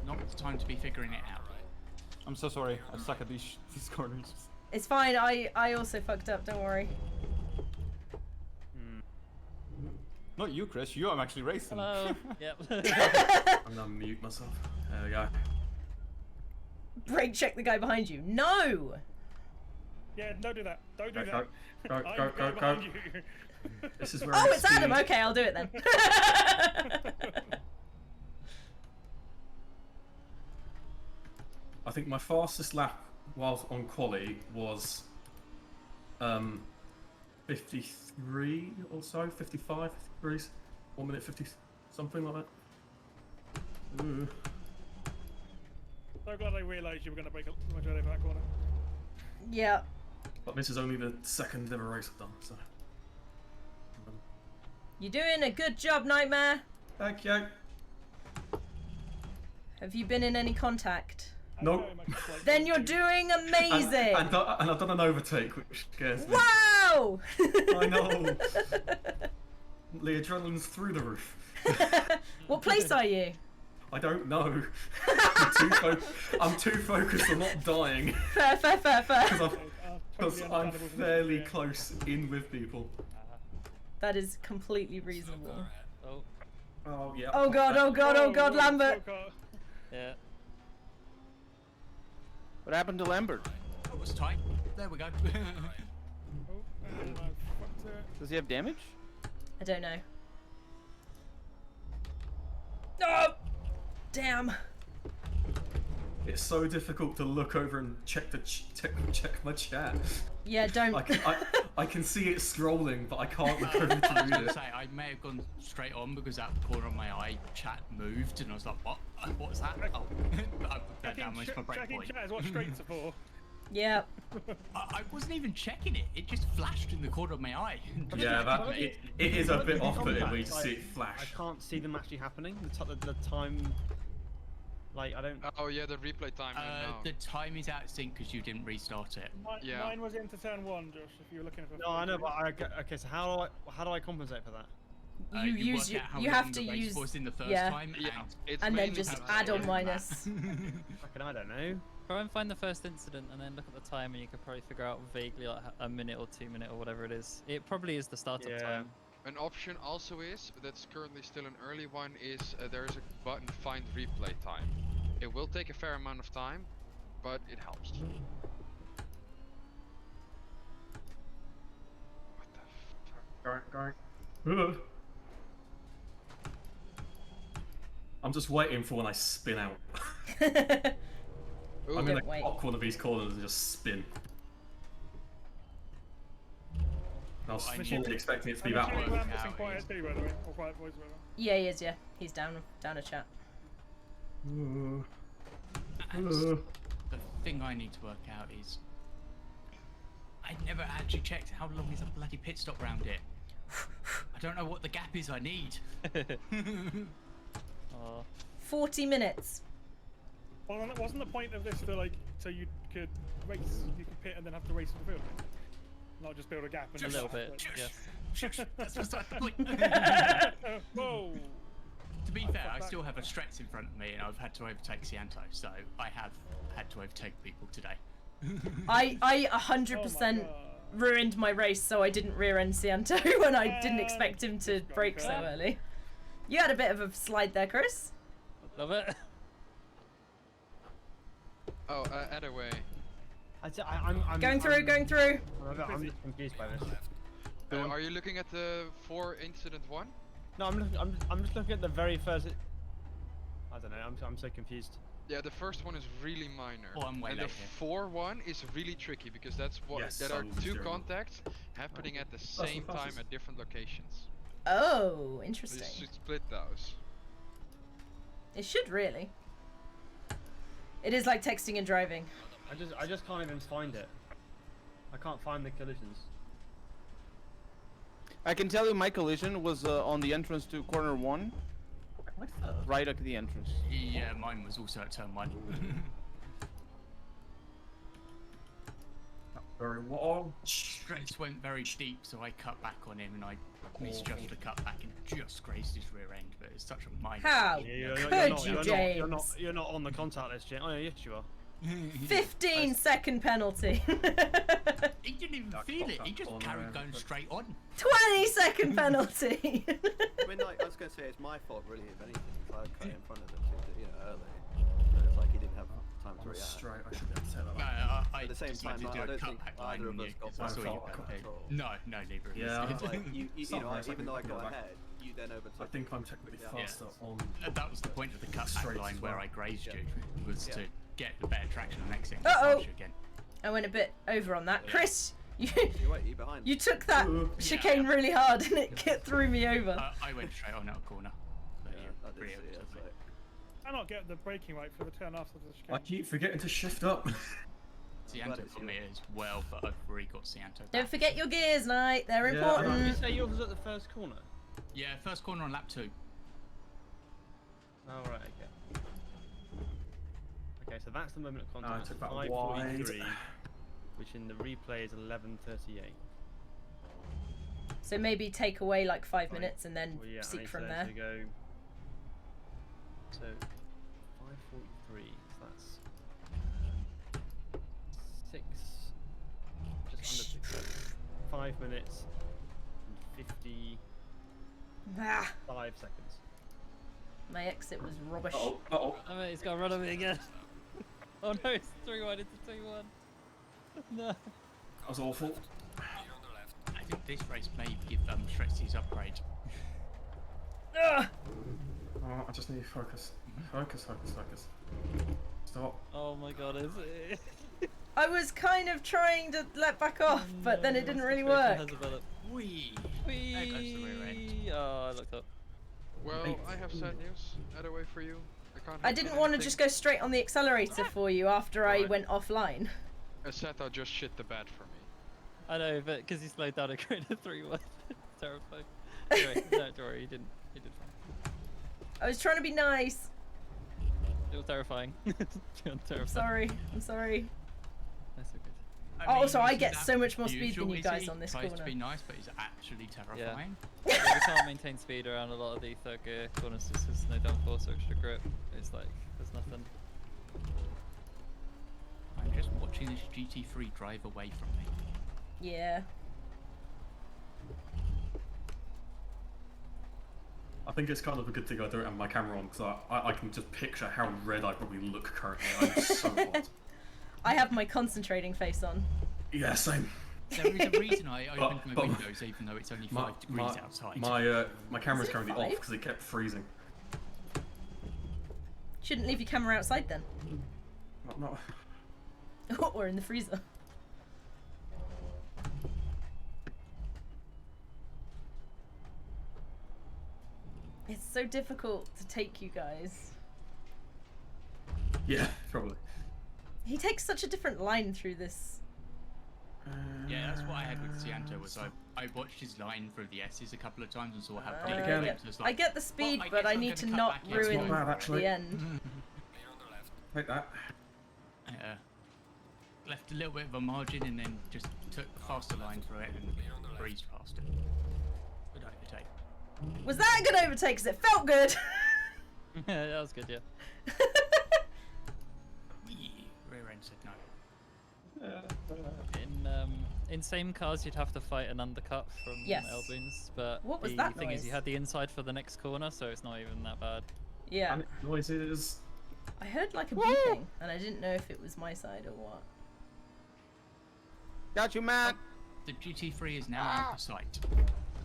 Not the time to be figuring it out. I'm so sorry. I suck at these corners. It's fine. I also fucked up. Don't worry. Not you, Chris. You, I'm actually racing. Hello. Yep. I'm gonna mute myself. There we go. Brake check the guy behind you. No. Yeah, don't do that. Don't do Go, that. go, I'm go, the guy go, go. behind you. This is where Oh, I it's Adam. speed. Okay, I'll do it then. I think my fastest lap whilst on quali was 53 or so, 55, 53, 1 minute 50, something like that. Ooh. So glad I realised you were going to break a majority of that corner. Yeah. But this is only the second ever race I've done, so. You're doing a good job, Nightmare. Thank you. Have you been in any contact? Nope. Then you're doing amazing. And I've done an overtake, which scares me. Wow! I know. The adrenaline's through the roof. What place are you? I don't know. I'm too focused on not dying. Fair. Because I'm fairly close in with people. That is completely reasonable. Oh. Oh yeah. Oh god, Lambert. Yeah. What happened to Lambert? That was tight. There we go. Does he have damage? I don't know. Oh! Damn. It's so difficult to look over and check my chat. Yeah, don't. I can see it scrolling, but I can't look over I was to read going to it. say, I may have gone straight on because that corner of my eye chat moved, and I was like, what? What's that? Oh, I put that down with my break Checking point. chat is what straights are for. Yeah. I wasn't even checking it. It just flashed in the corner of my eye. Yeah, it is a bit off-putting when you just see it I flash. can't see them actually happening. The time, like I don't. Oh yeah, the replay time. The time is out of sync because you didn't restart it. Mine was into turn 1, Josh, if you were looking for. No, I know, but okay. So how do I compensate for that? You work out how you long have the to race use was in the first Yeah. time, and then just add on minus. Fucking, I don't know. Try and find the first incident and then look at the time, and you could probably figure out vaguely like a minute or 2 minute or whatever it is. It probably is the startup time. An option also is, that's currently still an early one, is there is a button find replay time. It will take a fair amount of time, but it helps. What the fuck? Going. I'm just waiting for when I spin out. I'm gonna block one of these corners and just spin. I was fully expecting it to be that way. Yeah, he is. Yeah, he's down a chat. And the thing I need to work out is I never actually checked how long is a bloody pit stop round it. I don't know what the gap is I need. 40 minutes. Well, wasn't the point of this so you could race, you could pit and then have to race for the field? Not just build a gap and A little bit, yes. That's beside the point. Whoa. To be fair, I still have a Strex in front of me, and I've had to overtake Cianto, so I have had to overtake people today. I 100% ruined my race, so I didn't rear end Cianto when I didn't expect him to brake so early. You had a bit of a slide there, Chris. Love it. Oh, Adaway. I'm going through. I'm just confused by this. Are you looking at the 4 incident 1? No, I'm just looking at the very first. I don't know. I'm so confused. Yeah, the first one is really minor. Oh, I'm way and late the here. 4 one is really tricky because that's what there are 2 contacts happening at the same time at different locations. Oh, So interesting. you should split those. It should really. It is like texting and driving. I just can't even find it. I can't find the collisions. I can tell you my collision was on the entrance to corner 1. Right at the entrance. Yeah, mine was also at turn 1. Very well. Stress went very deep, so I cut back on him, and I misjudged the cut back and just grazed his rear end. But it's such a minor. How could you, James? You're not on the contact list, James. Oh, yes, you are. 15-second penalty. He didn't even feel it. He just carried going straight on. 20-second penalty. I mean, like, I was going to say it's my fault, really, if anything. I cut in front of him, you know, early. And it's like he didn't have time to react. Straight. I should be able to say that. No, At the same time, I don't think either of us got I saw you control. No, neither of us. Yeah. Like, you know, even though I got ahead, you then overtook. I think I'm technically faster on. That was the point of the cutback straight line as where well. I grazed you, was to get the better traction on the exit and Uh-oh. pass you again. I went a bit over on that. Chris, you behind. you took that chicane really hard and it threw me over. I went straight on out of corner. But I did see it, so. I not get the braking right for the turn after the chicane. I keep forgetting to shift up. Cianto got me as well, but I've already got Cianto. Don't forget your gears, Knight. They're Did you important. say yours was at the first corner? Yeah, first corner on lap 2. Oh, right, okay. Okay, so that's the moment of I contact. took that 5:43, wide. which in the replay is 11:38. So maybe take away like 5 minutes and then Well, yeah, seek I from need there. to go. So 5:43. So that's 6, just under 6. 5 minutes and 55 Ah, seconds. my exit was rubbish. Oh, Oh, mate, he's got to run on me again. Oh no, it's 3-1, it's 2-1. No. That was awful. I think this race may give Stretch his upgrade. Ugh. Oh, I just need to focus. Focus. Stop. Oh my god, is it? I was kind of trying to let back off, but then it didn't really work. Whee! Whee! There goes the rear end. Oh, I looked up. Well, I have sad news. Either way for you. I didn't want to just go straight on the accelerator for you after I Right. went offline. Aseto just shit the bed for me. I know, but because he slowed down, it created a 3-1. It's terrifying. Anyway, no, don't worry, he did fine. I was trying to be nice. Still terrifying. Still terrifying. I'm sorry. That's so good. Also, I isn't get that so much more speed usual, than you is guys he? on this Tries corner. to be nice, but he's actually terrifying. Yeah, we can't maintain speed around a lot of the third gear corners just because no downforce or extra grip. It's like, there's nothing. I'm just watching this GT3 drive away from me. Yeah. I think it's kind of a good thing I don't have my camera on because I can just picture how red I probably look currently. I'm so hot. I have my concentrating face on. Yeah, same. There is a reason I opened my windows even though it's only 5 degrees outside. My camera's Is it currently 5? off because it kept freezing. Shouldn't leave your camera outside then. Not. Or in the freezer. It's so difficult to take you guys. Yeah, probably. He takes such a different line through this. Yeah, that's what I had with Cianto was I watched his line through the S's a couple of times and saw how I pretty get- it was. I get the speed, well, I but guess I I'm need gonna to cut not back in. ruin It's not bad, actually. the end. Take that. Left a little bit of a margin and then just took the faster line through it and breezed past it. Good overtake. Was that a good overtake? Because it felt good. Yeah, that was good, yeah. Rear end said no. In same cars, you'd have to fight an undercut from Yes. Elbins, but What was the that thing is, you noise? had the inside for the next corner, so it's not even that bad. Yeah. And noises. I heard like a beeping, and I didn't know if it was my side or what. Got you, Matt. The GT3 is now out of sight.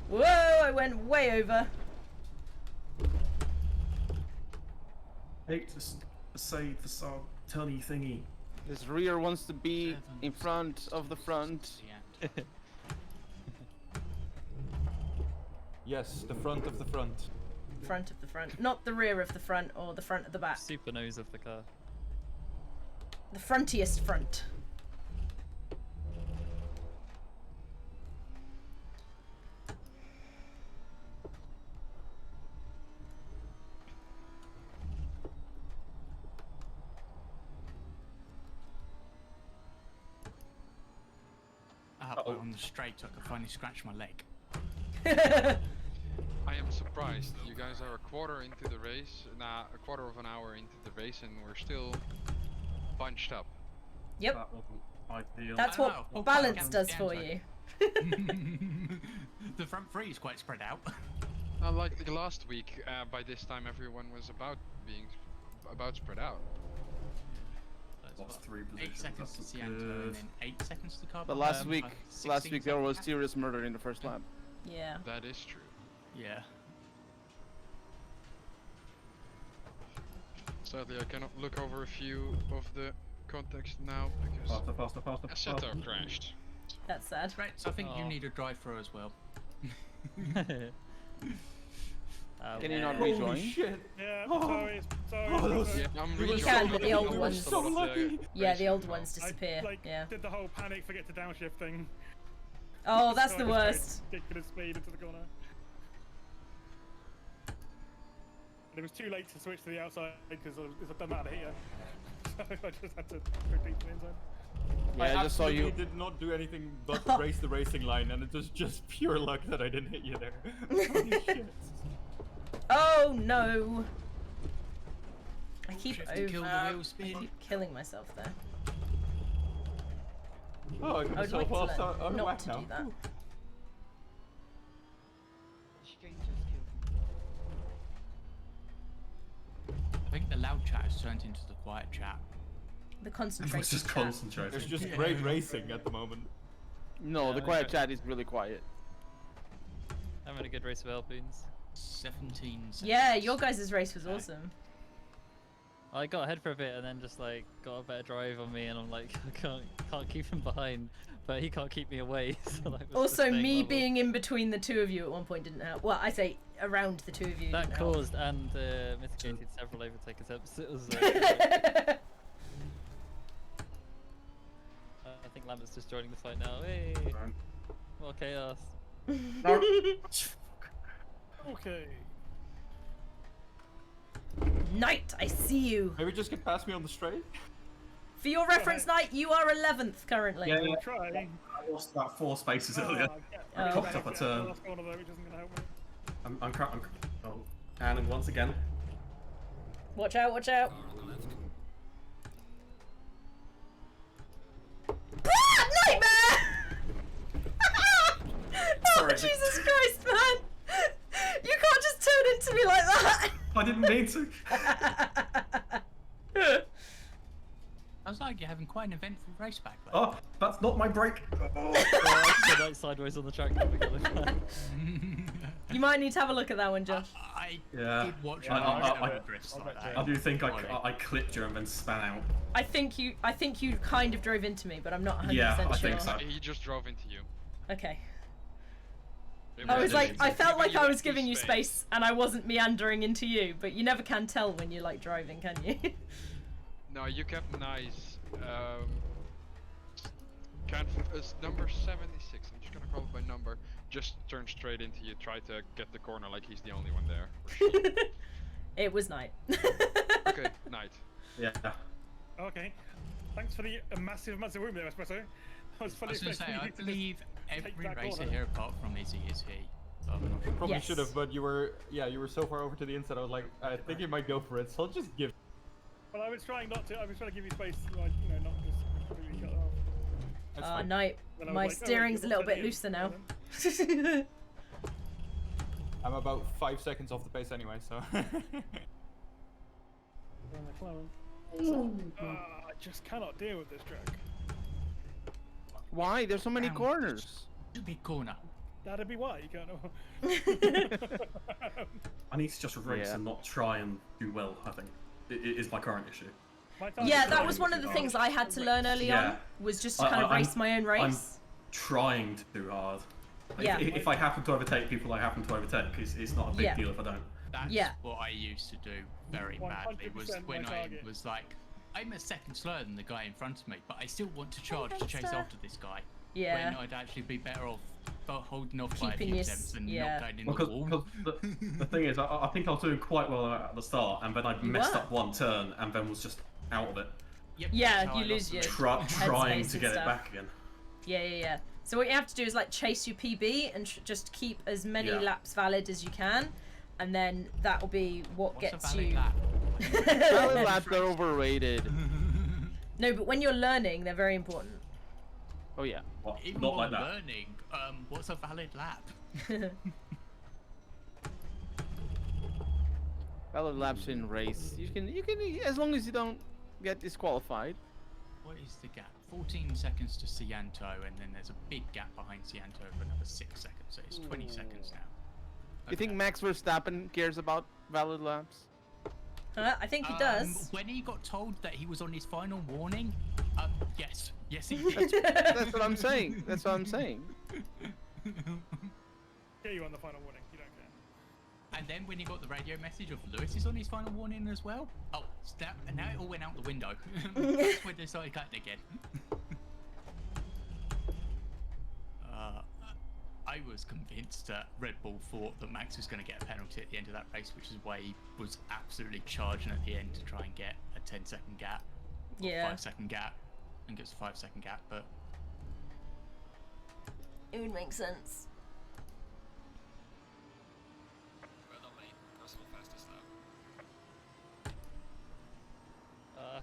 Whoa! I went way over. Hate to say the sort turny thingy. This rear wants to be in front of the front. Yes, the front of the front. front of the front. Not the rear of the front or the front of the back. Super nose of the car. The frontiest front. On the straight, so I could finally scratch my leg. I am surprised. You guys are a quarter into the race, a quarter of an hour into the race, and we're still bunched up. Yep. Ideal. That's what balance does for you. The front three is quite spread out. Like last week, by this time everyone was about spread out. Lost 3 8 positions. seconds to Cianto and then 8 seconds to Carbon. But last week there was serious murder in the first lap. Yeah. That is true. Yeah. Sadly, I cannot look over a few of the context now because Assetto crashed. That's sad. Right, so I think you need a drive-through as well. Can you not rejoin? Shit. Yeah, sorry. Yeah, I'm You can, but the old rejoining ones. a lot of the Yeah, the racing old now. ones disappear. I did the whole panic, forget to downshift thing. Oh, that's So the I just worst. drove ridiculous speed into the corner. And it was too late to switch to the outside because I've done that out of here. So I just had to go deep to the inside. Yeah, I just saw you. Did not do anything but race the racing line, and it was just pure luck that I didn't hit you there. Holy shit. Oh no! I keep Shift to kill the wheel spin. I keep killing myself there. Oh, I got I would like myself to off learn on not whack to now. do that. I think the loud chat has turned into the quiet chat. The concentration. It's just chat. concentrating. There's just great racing at the moment. No, the quiet chat is really quiet. Having a good race of Alpines. 17 seconds. Yeah, your guys' race was awesome. I got ahead for a bit and then just like got a better drive on me, and I'm like, I can't keep him behind, but he can't keep me away. So like, we're Also, staying me level. being in between the two of you at one point didn't help. Well, I say around the two of you. That didn't help. caused and mitigated several overtake attempts. It was. I think Lambert's just joining the fight now. Hey, more chaos. Okay. Knight, I see you. Maybe just get past me on the straight. For your reference, Knight, you are 11th currently. Yeah, yeah. Try. I lost about 4 spaces earlier. Oh. I cocked up a turn. Last corner though, which isn't gonna help me. I'm oh, and once again. Watch out, watch out. Ah, nightmare! Oh, Jesus Christ, man! You can't just turn into me like that! I didn't mean to. Sounds like you're having quite an eventful race back there. Oh, that's not my brake. Oh, I just like sideways on the track. You might need to have a look at that one, Josh. I Yeah. did watch I drifts like that. I do think I clipped you and then span out. I think you kind of drove into me, but I'm not 100% Yeah, sure. I think so. He just drove into you. Okay. It I was like, I felt like I was empty giving you space, and I wasn't meandering into you, but you never can tell when you're like driving, can you? No, you kept nice. Number 76. I'm just gonna call it by number. Just turned straight into you. Tried to get the corner like he's the only one there. It was night. Okay, night. Yeah. Okay. Thanks for the massive room there, Espresso. That was I funny. was going to say, expecting I you to just believe take every that racer corner. here apart from Izzy is he. So I'm not sure. Probably Yes. should have, but you were so far over to the inside. I was like, I think you might go for it, so I'll just give. Well, I was trying not to. I was trying to give you space, like, you know, not just completely cut it off. That's Oh, fine. night. Then I was My like, oh, steering's a you're little not bit looser turning now. in. I'm about 5 seconds off the pace anyway, so. I just cannot deal with this track. Why? There's so many corners. Big corner. That'd be why you can't. I need to just race Yeah. and not try and do well, I think. It is my current issue. Yeah, that was one of the things I had to learn early Yeah. on, was just to kind of race my own race. I'm trying too hard. Yeah. If I happen to overtake people, I happen to overtake. It's not a big Yeah. deal if I don't. That's Yeah. what I used to do very badly. Was 100% when my I target. was like, I'm a second slower than the guy in front of me, but I still want to charge to chase Hamster. after this guy. Yeah. When I'd actually be better off holding off by a Keeping few your attempts and yeah. not going in Well, the wall. the thing is, I think I was doing quite well at the start, and then I messed were. up one turn, and then was just out of it. Yep, Yeah, that's how you I lose lost your the race. Trying headspace to and get it stuff. back again. Yeah. So what you have to do is like chase your PB and just keep as many Yeah. laps valid as you can, and then that will be what What's a gets valid you. lap? Valid laps are overrated. No, but when you're learning, they're very important. Oh yeah. What? Even Not while like that. learning, what's a valid lap? Valid laps in race. You can as long as you don't get disqualified. What is the gap? 14 seconds to Cianto, and then there's a big gap behind Cianto for another 6 seconds, so it's 20 seconds now. You think Max Verstappen cares about valid laps? I think he does. When he got told that he was on his final warning, yes he did. That's what I'm saying. That's what I'm saying. Get you on the final warning. You don't care. And then when he got the radio message of Lewis is on his final warning as well. Oh, snap! And now it all went out the window. That's when they started cutting again. I was convinced that Red Bull thought that Max was going to get a penalty at the end of that race, which is why he was absolutely charging at the end to try and get a 10-second gap, or Yeah. 5-second gap, and gets a 5-second gap. But It would make sense. Well done, mate. Personal fastest lap.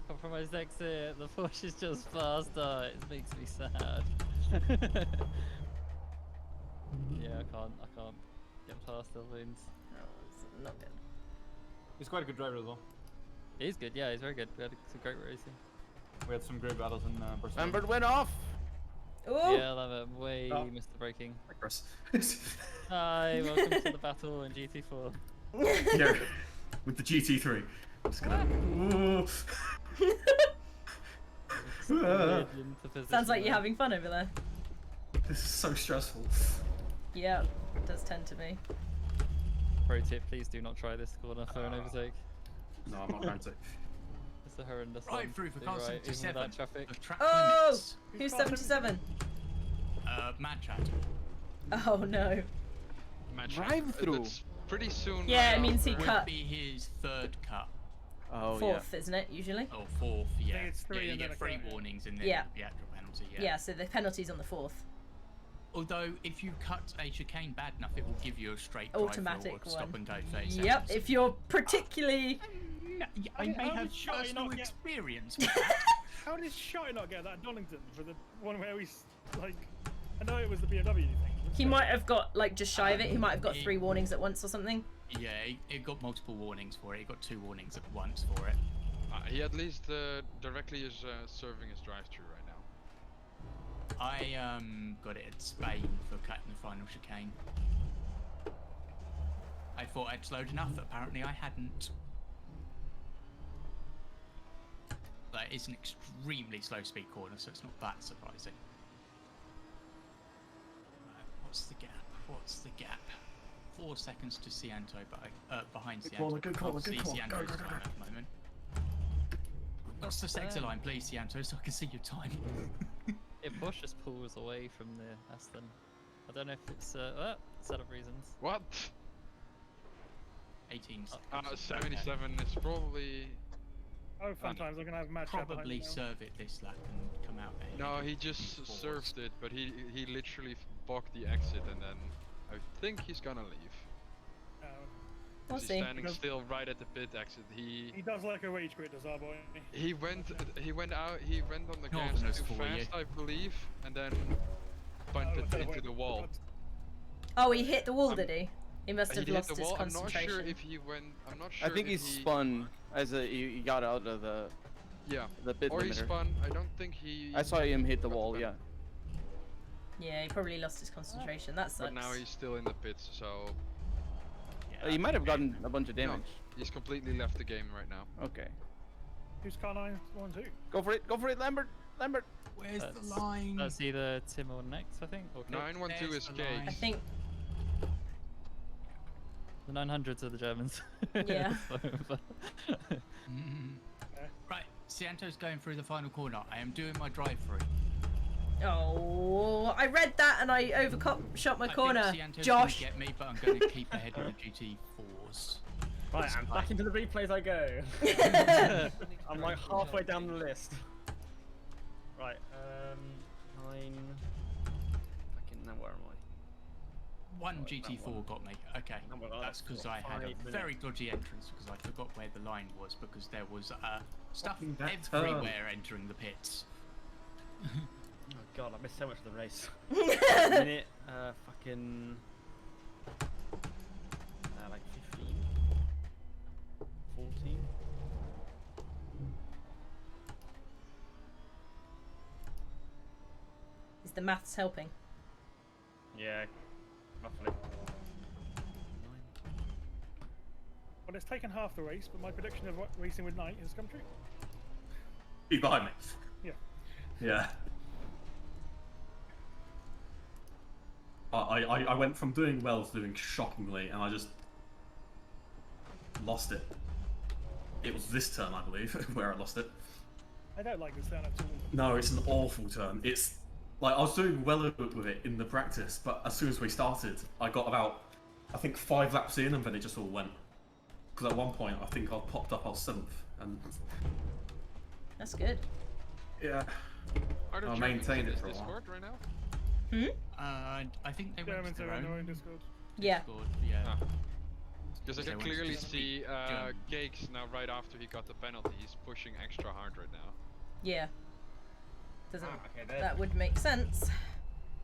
Compromised exit. The Porsche is just faster. It makes me sad. Yeah, I can't get past the lanes. Oh, it's not good. He's quite a good driver as well. He's good, yeah, he's very good. We had some great racing. We had some great battles in Barcelona. Lambert went off. Ooh. Yeah, Lambert missed the braking. Like Chris. Hi, welcome to the battle in GT4. Yeah, with the GT3. I'm just gonna. Sounds like you're having fun over there. This is so stressful. Yeah, it does tend to be. Pro tip, please do not try this corner for an overtake. No, I'm not going to. It's a horrendous right one. through for Do car right, even 77. without traffic. The track Oh! limits. Who's 77? Mad Chat. Oh no. Drive through. It's pretty soon. Yeah, right it means he after. cut. Would be his third cut. Oh Fourth, isn't it, usually? Or fourth, yeah. it's three Yeah, you and then get a 3 cut. warnings and then Yeah. the actual penalty, yeah. Yeah, so the penalty's on the fourth. Although, if you cut a chicane bad enough, it will give you a straight drive Automatic or stop one. and go 30 Yep, seconds. if you're particularly. I may how have did Shotty personal not get- experience with that. How did Shotty not get that at Donington for the one where he's like? I know it was the BMW thing. He might have got like just shy of it. He might have got 3 warnings at once or something. Yeah, it got multiple warnings for it. It got 2 warnings at once for it. He at least directly is serving his drive-through right now. I got it at Spain for cutting the final chicane. I thought I'd slowed enough, but apparently I hadn't. Like, it's an extremely slow speed corner, so it's not that surprising. What's the gap? What's the gap? 4 seconds to Cianto, behind Cianto. Good call, Can't good see call. Cianto's Go, go, time go. at the moment. What's the sector line, please, Cianto, so I can see your time. If Bosch just pulls away from the Aston, I don't know if it's set of reasons. What? 18 seconds. 77 is probably. Oh, fun times. I'm gonna have match up behind Probably me now. serve it this lap and come out ahead. No, he just served it, but he literally blocked the exit, and then I think he's gonna leave. We'll He's see. standing still right at the pit exit. He does like a rage quit, does our boy? He went out. He went on the gas Northerners too for you. fast, I believe, and then bunted into the wall. Oh, he hit the wall, did he? He must He have hit lost the his wall. I'm not concentration. sure if he went. I'm not sure. I think he if spun as he got out of the Yeah. the pit Or he limiter. spun. I don't think he. I saw him hit the wall. Yeah. Yeah, he probably lost his concentration. That sucks. But now he's still in the pits, so. He might have gotten a bunch of damage. No, he's completely left the game right now. Okay. Who's car 912? Go for it, Lambert. Lambert. Where's That's, the line? That's either Tim or next, I think. Or Kate. 912 is There's the K. line. I think. The 900s are the Germans. Yeah. Right, Santo's going through the final corner. I am doing my drive-through. Oh, I read that and I shot my corner. I think Santo's Josh. gonna get me, but I'm going to keep ahead of the GT4s. Right, and back into the replays I go. I'm like halfway down the list. Right, 9. Fucking, now where am I? One GT4 got me. Okay, that's because I had a very dodgy entrance because I forgot where the line was because there was stuff everywhere entering the pits. Oh god, I missed so much of the race. Minute, fucking... like 15? 14? Is the maths helping? Yeah, roughly. Well, it's taken half the race, but my prediction of racing with Knight has come true. Be behind me. Yeah. Yeah. I went from doing well to doing shockingly, and I just lost it. It was this turn, I believe, where I lost it. I don't like this turn at all. No, it's an awful turn. It's like I was doing well with it in the practice, but as soon as we started, I got about, I think, 5 laps in, and then it just all went. Because at one point, I think I popped up, I was 7th, and that's good. Yeah. I maintained it for a while. Discord right now? I think they went to their own Discord. Yeah. Yeah. Because I They can went to clearly speak see German. Gakes now right after he got the penalty. He's pushing extra hard right now. Yeah. Doesn't okay, that would make sense,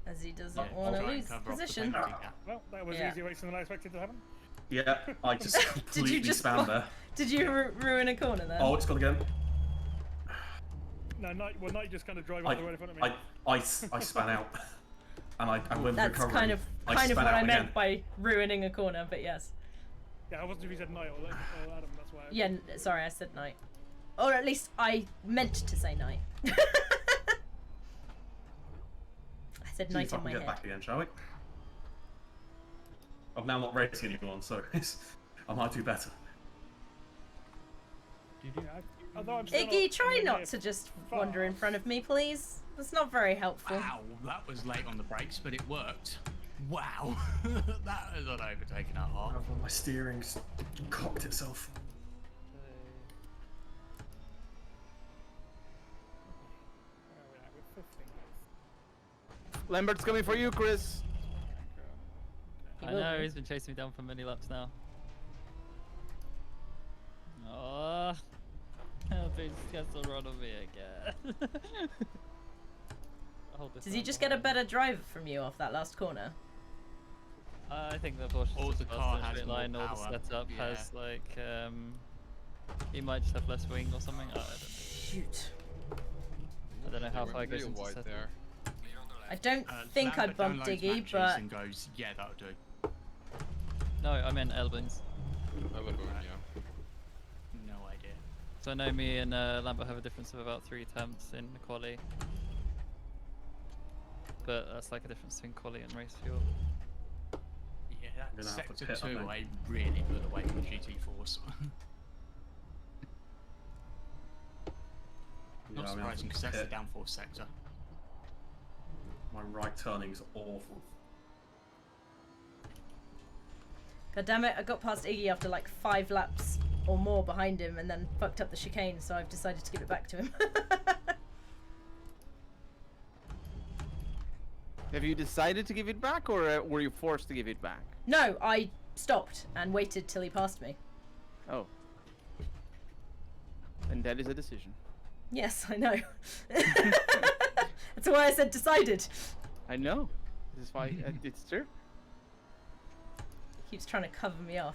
as he doesn't Yeah, want to try and lose cover off the position. penalty gap. Well, that was Yeah. easier racing than I expected to happen. Yeah, I just completely spammed there. Did you ruin a corner then? Oh, it's gone again. No, Knight just kind of drove off the road in front of me. I span out, and I went That's recovering. kind of I what span I out meant again. by ruining a corner, but yes. Yeah, I wasn't sure if he said Knight or Adam, that's why. Yeah, sorry, I said night. Or at least I meant to say night. I said See night if I in can my get head. back again, shall we? I'm now not racing anyone, so I might do better. Although I'm still Iggy, not try anywhere not near to just wander in front of me, please. That's not very helpful. Wow, that was late on the brakes, but it worked. Wow, that is not overtaken at heart. My steering's cocked itself. Lambert's coming for you, Chris. I know, he's been chasing me down for many laps now. Oh, he gets to run on me again. Does he just get a better drive from you off that last corner? I think the Porsche Or the car has straight more line, or the power, setup yeah. has like he might just have less wing or something. I don't know. Shoot. I don't know how They far it went goes real into wide setup. there. I don't think I Lambert bumped downloads Diggy, matches but and goes, yeah, that'll do. No, I meant Elbins. Elbow, yeah. No idea. So I know me and Lambert have a difference of about 3 attempts in the quali. But that's like a difference between quali and race fuel. Yeah, I'm that gonna have to sector pit, I 2 think. I really put away from GT4s. Not Yeah, I'm gonna have surprising to because that's the pit. downforce sector. My right turning's awful. God damn it, I got past Iggy after like 5 laps or more behind him and then fucked up the chicane, so I've decided to give it back to him. Have you decided to give it back, or were you forced to give it back? No, I stopped and waited till he passed me. Oh. And that is a decision. Yes, I know. That's why I said decided. I know. This is why it's true. He keeps trying to cover me off.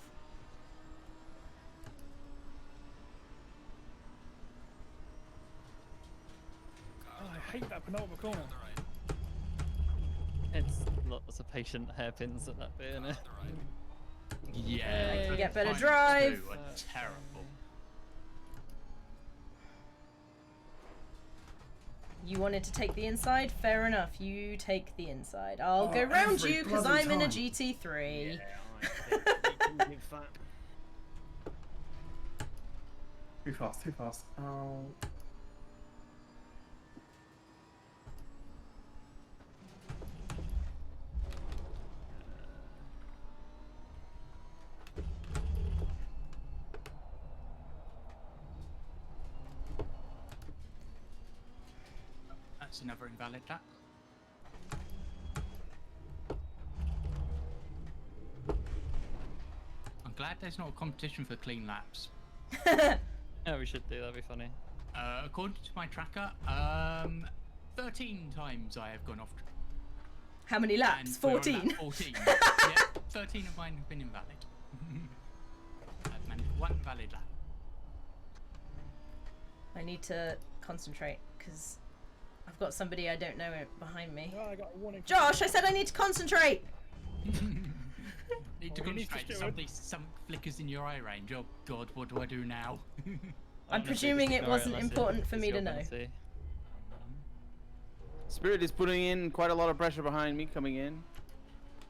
Oh, I hate that penultimate corner. It's lots of patient hairpins at that bit, isn't it? Yeah, You get better finals drive. too are terrible. You wanted to take the inside? Fair enough, you take the inside. I'll go round every you because bloody I'm in a time. GT3. Right, give that. Too fast, too fast. Oh. That's another invalid lap. I'm glad there's not a competition for clean laps. Yeah, we should do. That'd be funny. According to my tracker, 13 times I have gone off. How many laps? And we're on 14. lap 14. Yeah, 13 of mine have been invalid. I've managed one valid lap. I need to concentrate because I've got somebody I don't know behind me. Oh, I got a warning. Josh, I said I need to concentrate. Need to concentrate. Some flickers in your eye range. Oh God, what do I do now? I'm presuming it wasn't important for me to know. Spirit is putting in quite a lot of pressure behind me, coming in,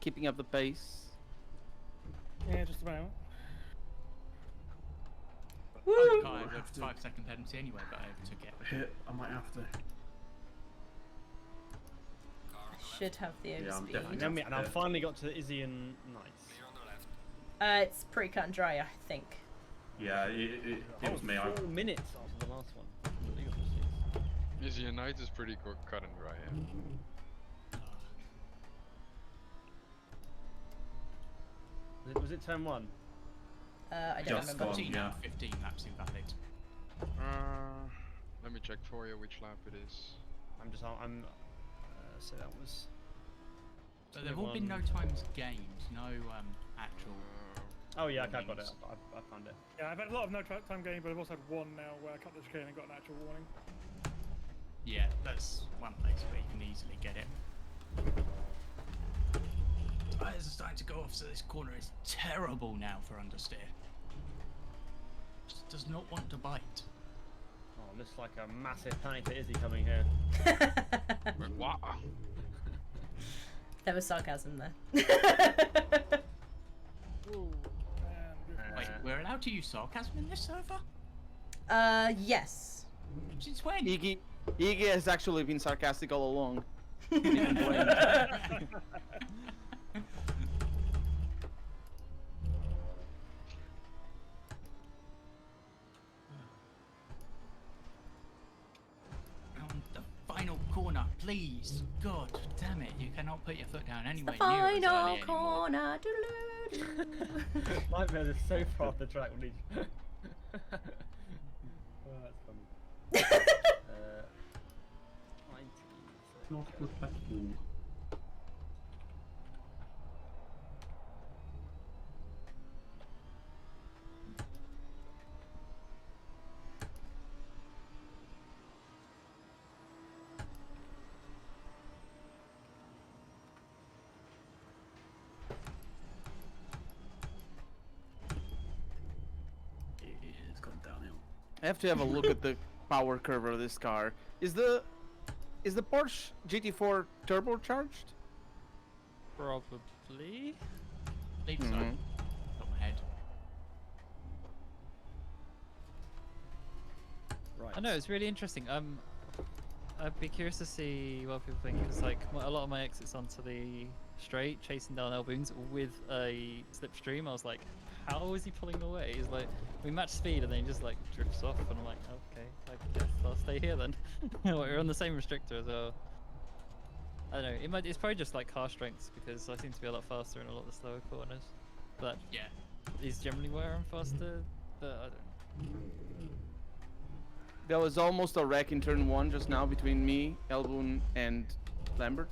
keeping up the pace. Yeah, just about. Woo! I have a 5-second penalty anyway, but I took it. Hit. I might have to. I should have the Yeah, I'm overspeed. definitely And I finally got to Izzy and Knights. It's pretty cut and dry, I think. Yeah, it was me. 4 minutes after the last one. Izzy and Knight is pretty cut and dry. Yeah. Was it turn 1? I don't remember. 14 out of 15 laps invalid. Let me check for you which lap it is. So that was. So there have all been no times gained, no actual. Oh yeah, okay, I got it. I found it. Yeah, I've had a lot of no time game, but I've also had one now where I cut the chicane and got an actual warning. Yeah, that's one place where you can easily get it. Tires are starting to go off, so this corner is terrible now for understeer. Just does not want to bite. Oh, looks like a massive panic for Izzy coming here. What? There was sarcasm there. Wait, we're allowed to use sarcasm in this server? Yes. Since when? Iggy has actually been sarcastic all along. Final corner, please. God damn it, you cannot put your foot down anyway. The final corner. Nightmare is so far off the track when he. Oh, that's funny. 19. It's gone downhill. I have to have a look at the power curve of this car. Is the Porsche GT4 turbocharged? Probably. Believe so. Top my head. Right. I know, it's really interesting. I'd be curious to see what people think. It's like a lot of my exits onto the straight, chasing down L-booms with a slipstream. I was like, how is he pulling away? He's like, we match speed and then he just like drifts off, and I'm like, okay, I guess I'll stay here then. We're on the same restrictor as well. I don't know. It's probably just like car strengths because I seem to be a lot faster in a lot of the slower corners. But yeah, is generally where I'm faster. But I don't know. There was almost a wreck in turn 1 just now between me, Elboon, and Lambert.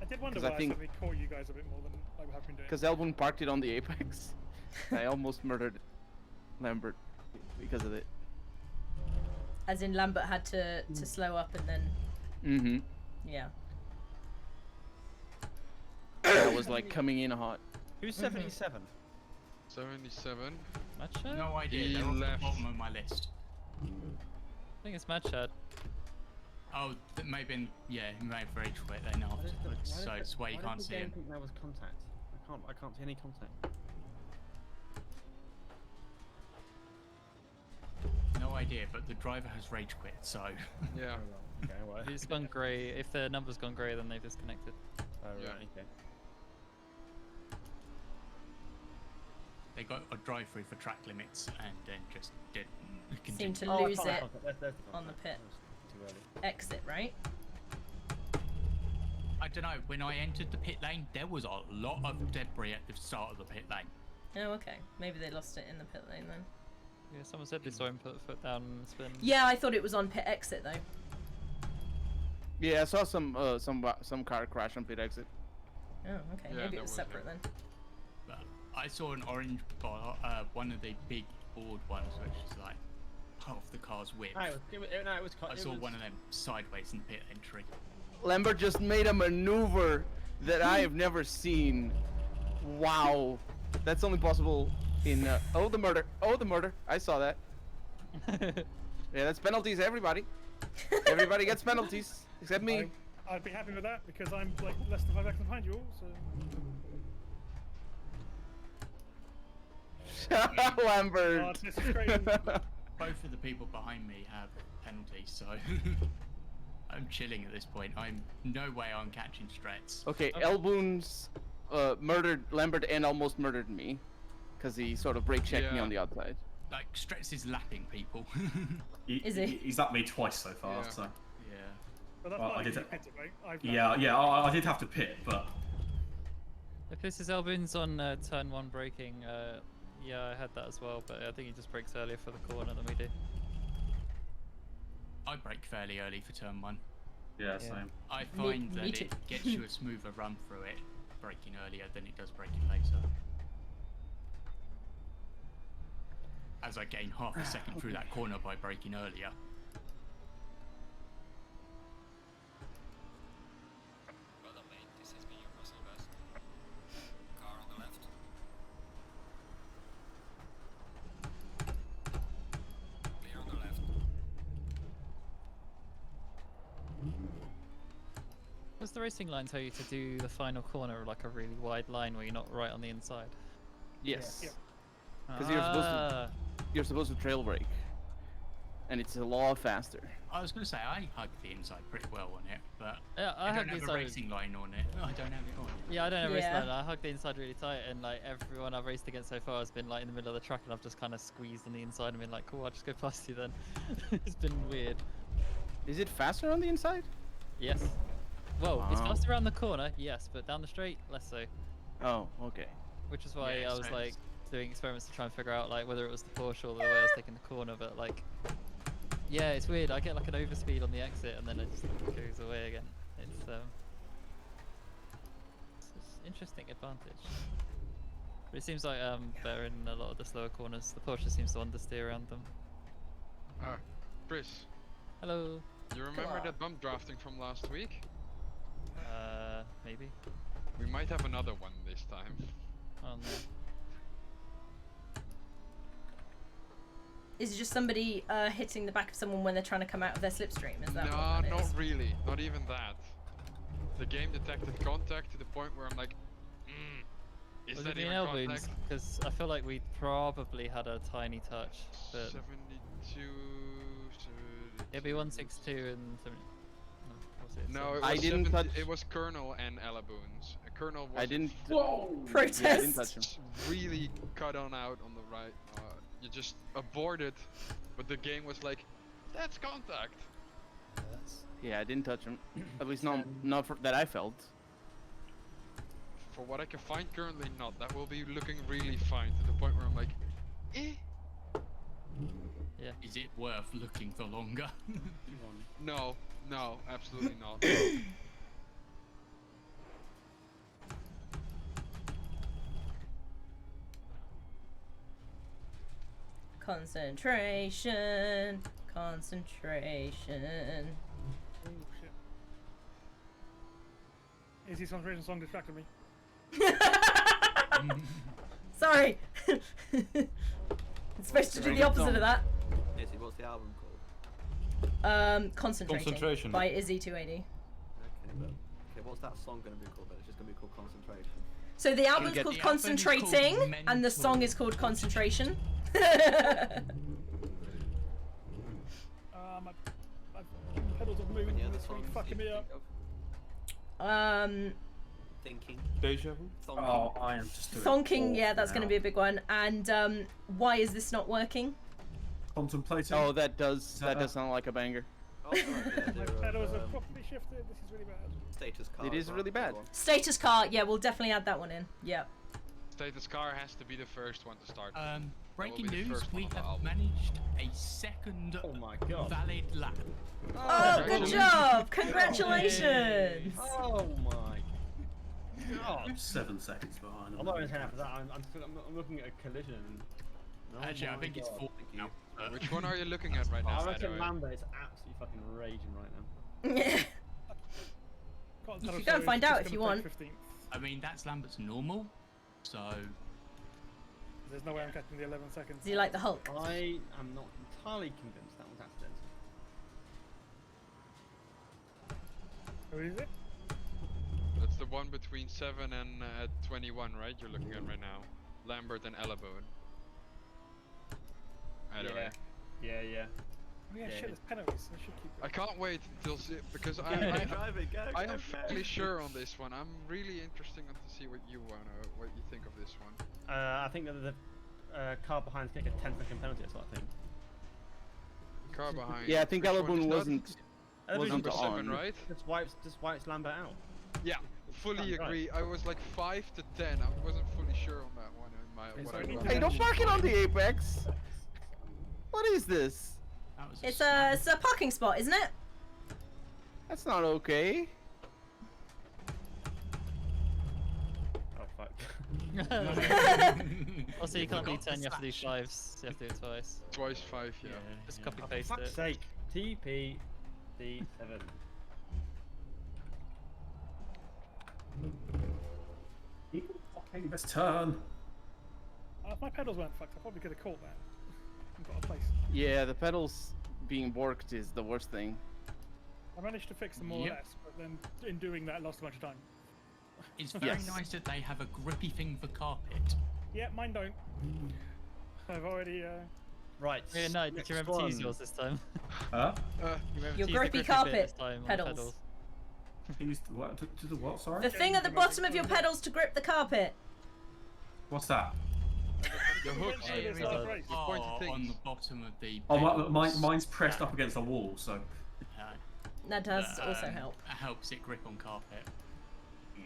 I did wonder 'Cause why I think- I suddenly caught you guys a bit more than I have been doing. Because Elboon parked it on the apex. I almost murdered Lambert because of it. As in Lambert had to slow up and then. Mm-hmm. Yeah. I was like coming in hot. Who's 77? 77. Matcha? No idea. He They're off left. the bottom of my list. I think it's Matcha. Oh, that may have been, yeah, he may have rage quit then afterwards, so it's why you can't see him. I think that was contact. I can't see any contact. No idea, but the driver has rage quit, so. Yeah. Okay, well. If it's gone grey, if the number's gone grey, then they've disconnected. Oh, right, Yeah. okay. They got a drive-through for track limits and then just didn't Seem continue. to Oh, I lose found it contact. There's the on the contact. pit. That was too early. exit, right? I don't know, when I entered the pit lane, there was a lot of debris at the start of the pit lane. Oh, okay. Maybe they lost it in the pit lane then. Yeah, someone said they saw him put a foot down and spin. Yeah, I thought it was on pit exit though. Yeah, I saw some car crash on pit exit. Oh, okay. Yeah, Maybe it that was was separate it. then. But I saw an orange bar, one of the big board ones, which is like half the car's width. No, it was I saw one of them sideways in the pit entry. Lambert just made a maneuver that I have never seen. Wow. That's only possible in... oh, the murder. Oh, the murder. I saw that. Yeah, that's penalties, everybody. Everybody gets penalties, except me. I'd be happy with that because I'm like less than 5 seconds behind you all, so... Lambert. God, this is great. Both of the people behind me have penalties, so I'm chilling at this point. I'm no way I'm catching strats. Okay, Elboons murdered Lambert and almost murdered me. Because he sort of brake checked me on the outside. Like, Strets is lapping people. Is he? He's lapped me twice so far, Yeah. so... Yeah. But that's Well, not I did you it. picked it, right? Yeah, I did have to pit, but... If this is Elbin's on turn 1 braking, yeah, I had that as well, but I think he just brakes earlier for the corner than we do. I brake fairly early for turn 1. Yeah, same. I find me that too. it gets you a smoother run through it, braking earlier than it does braking later. As I gain half a second through that corner by braking earlier. Well done, mate. This has been your personal best. Car on the left. Clear on the left. Does the racing line tell you to do the final corner like a really wide line where you're not right on the inside? Yes. Yeah. Because you're supposed to trail brake. And it's a lot faster. I was going to say, I hugged the inside pretty well on it, but Yeah, I I hugged don't the have a inside. racing line on it. I don't have it on. Yeah, I don't have racing Yeah. line. I hugged the inside really tight, and like everyone I've raced against so far has been like in the middle of the track, and I've just kind of squeezed on the inside and been like, cool, I'll just go past you then. It's been weird. Is it faster on the inside? Yes. Well, it's Wow. faster around the corner, yes, but down the straight, less so. Oh, okay. Which is why Yeah, I was so like doing experiments to try and figure out like whether it was the Porsche or the way I was taking the corner, but like, yeah, it's weird. I get like an overspeed on the exit and then it just goes away again. It's an interesting advantage. But it seems like they're in a lot of the slower corners. The Porsche seems to understeer around them. Chris, Hello. you remember that bump drafting from last week? Maybe. We might have another one this time. Oh no. Is it just somebody hitting the back of someone when they're trying to come out of their slipstream? Is that No, what that not is? really. Not even that. The game detected contact to the point where I'm like, is Was that it the even elbows? contact? Because I feel like we probably had a tiny touch, but 72. it'd be 162 and 70. No, it was I didn't touch. It was Colonel and Elaboons. Colonel was I didn't. Protest. Yeah, I didn't touch him. really cut on out on the right. You just aborted, but the game was like, that's contact. Yeah, I didn't touch him. At least not for, that I felt. For what I can find currently, not. That will be looking really fine to the point where I'm like, eh. Yeah. Is it worth looking for longer? No, no, absolutely not. Concentration. Concentration. Oh shit. Izzy's concentration song distracted me. Sorry. It's supposed to do the opposite of that. Izzy, what's the album called? Concentration. By Izzy 280. Okay, but okay, what's that song gonna be called? Then it's just gonna be called Concentration. So the album's get- called The album is called Concentrating, and the Mental. song is called Concentration. My pedals have moved. Any other It's really songs fucking you me can up. think of? Thinking. Deja vu. Oh, I am just doing Thonking, yeah, awful that's going to now. be a big one. And why is this not working? Contemplating. Oh, that does sound like a banger. Oh, right, yeah, My they're, pedals have properly shifted. This is really bad. status car. It is really bad. Status car, yeah, we'll definitely add that one in. Yeah. Status car has to be the first one to start. Breaking be the news: first one we on the have album. managed a second Oh my god. valid lap. Oh, good job! Congratulations! Oh my god. 7 seconds behind. I'm not even saying after that. I'm looking at a collision. Oh Actually, I my think it's God. 4 now. Which one are you looking at right now? I by the reckon way? Lambert is absolutely fucking raging right now. Yeah. Can't You tell can us go and whether find it's out just if you gonna want. take 15th. I mean, that's Lambert's normal, so There's no way I'm catching the 11 seconds. Do you like the Hulk? I am not entirely convinced that was accidental. Who is it? That's the one between 7 and 21, right? You're looking at right now. Lambert and Ellabone. Either way. Yeah, yeah. Oh yeah, Yeah, shit, it there's penalties. I should keep I can't wait until because Drive it, go, I go, am go. fairly sure on this one. I'm really interested to see what you think of this one. I think that the car behind's getting a 10-second penalty or something. Car behind. Yeah, I think which one Alabun is that? wasn't number on. 7, right? Just wipes Lambert out. Yeah, fully Right. agree. I was like 5 to 10. I wasn't fully sure on that one. In my, It's what I only wrote. Hey, don't park it on the Apex. What is this? that was It's a parking spot, isn't it? That's not okay. Oh fuck. Also, you can't do Forgot 10, the you have to do slash. 5s, so you have to do it twice. Twice 5, yeah. Just copy For paste fuck's it. sake. TP D7. Okay, let's turn. If my pedals weren't fucked, I probably could have caught that. I've got a place. Yeah, the pedals being worked is the worst thing. I managed to fix them more or Yep. less, but then in doing that, I lost a bunch of time. It's very Yes. nice that they have a grippy thing for carpet. Yeah, mine don't. I've already. Right. Yeah, no, did next you remember to use one. yours this time? Huh? You remember Your to use the grippy bit carpet this time on the pedals. Used what? To the what? Sorry. The thing at the bottom of your pedals to grip the carpet. What's that? The hook. Eventually they start to break. pointy on things. the bottom of the. Oh, pedals. mine's pressed up against the wall, so That does also um, help. It helps it grip on carpet. yeah,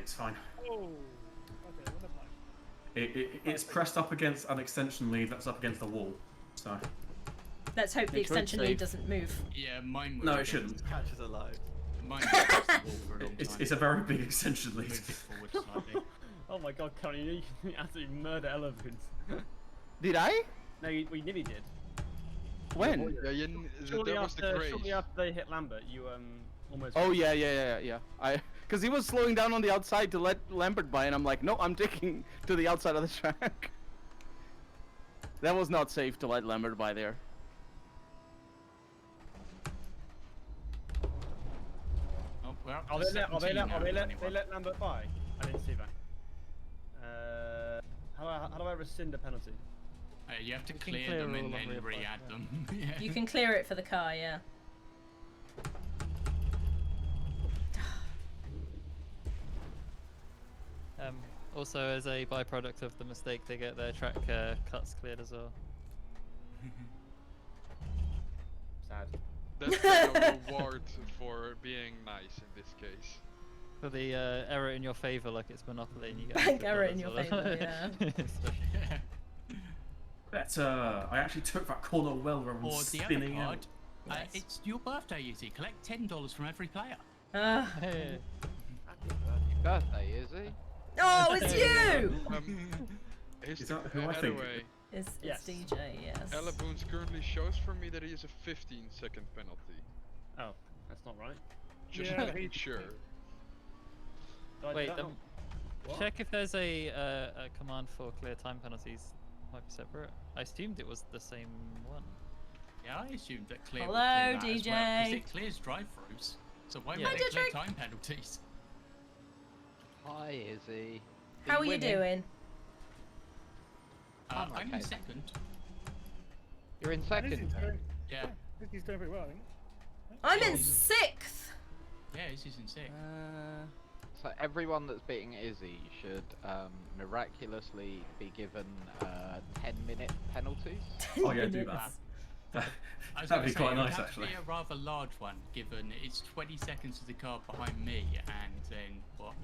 it's fine. Oh. Okay, well, never mind. It's pressed up against an extension lead that's up against the wall. So Let's hope the Make sure it's extension lead safe. doesn't move. Yeah, mine was. no, it against- shouldn't. Catches alive. Mine was against the wall for a long time. It's a very big extension lead. Moved it forward slightly. Oh my god, Connie, you can absolutely murder elephants. Did I? No, we nearly did. When? Yeah, Shortly that was the after, grace. shortly after they hit Lambert, you almost. Oh yeah. Because he was slowing down on the outside to let Lambert by, and I'm like, no, I'm taking to the outside of the track. That was not safe to let Lambert by there. Oh, well, Are they let 17 now, anyway. they let Lambert by? I didn't see that. How do I rescind a penalty? You have to You can clear clear them and all of then them, re-add yeah. them. Yeah. You can clear it for the car, yeah. Also, as a byproduct of the mistake, they get their track cuts cleared as well. Sad. That's the reward for being nice in this case. For the error in your favor, like it's Monopoly, and you get Bank $100 error in your as well. favour, yeah. Better. I actually took that corner well rather than Or the other spinning card, out. it's your birthday, Izzy. Collect $10 from every player. Hey. Happy birthday, Izzy. Oh, it's you! Is that who I think? Anyway, It's Yes. DJ, yes. Elaboons currently shows for me that he has a 15-second penalty. Oh, that's not right. Just Yeah, making sure. Did I do Wait, that wrong? What? check if there's a command for clear time penalties. Might be separate. I assumed it was the same one. Yeah, I assumed that clear would Hello, clear that as well, 'cause DJ. it clears drive-throughs. So why Yeah. would Hi, it clear DJ. time penalties? Hi, Izzy. How are you winning? doing? I'm I'm okay. in second. You're in Izzy's second. doing, Yeah. Izzy's doing pretty well, I think. I'm in 6th. Yeah, this is in sixth. So everyone that's beating Izzy should miraculously be given 10-minute penalties. Oh yeah, do that. I was That'd gonna be say, quite it would nice, have actually. to be a rather large one, given it's 20 seconds to the car behind me, and then what?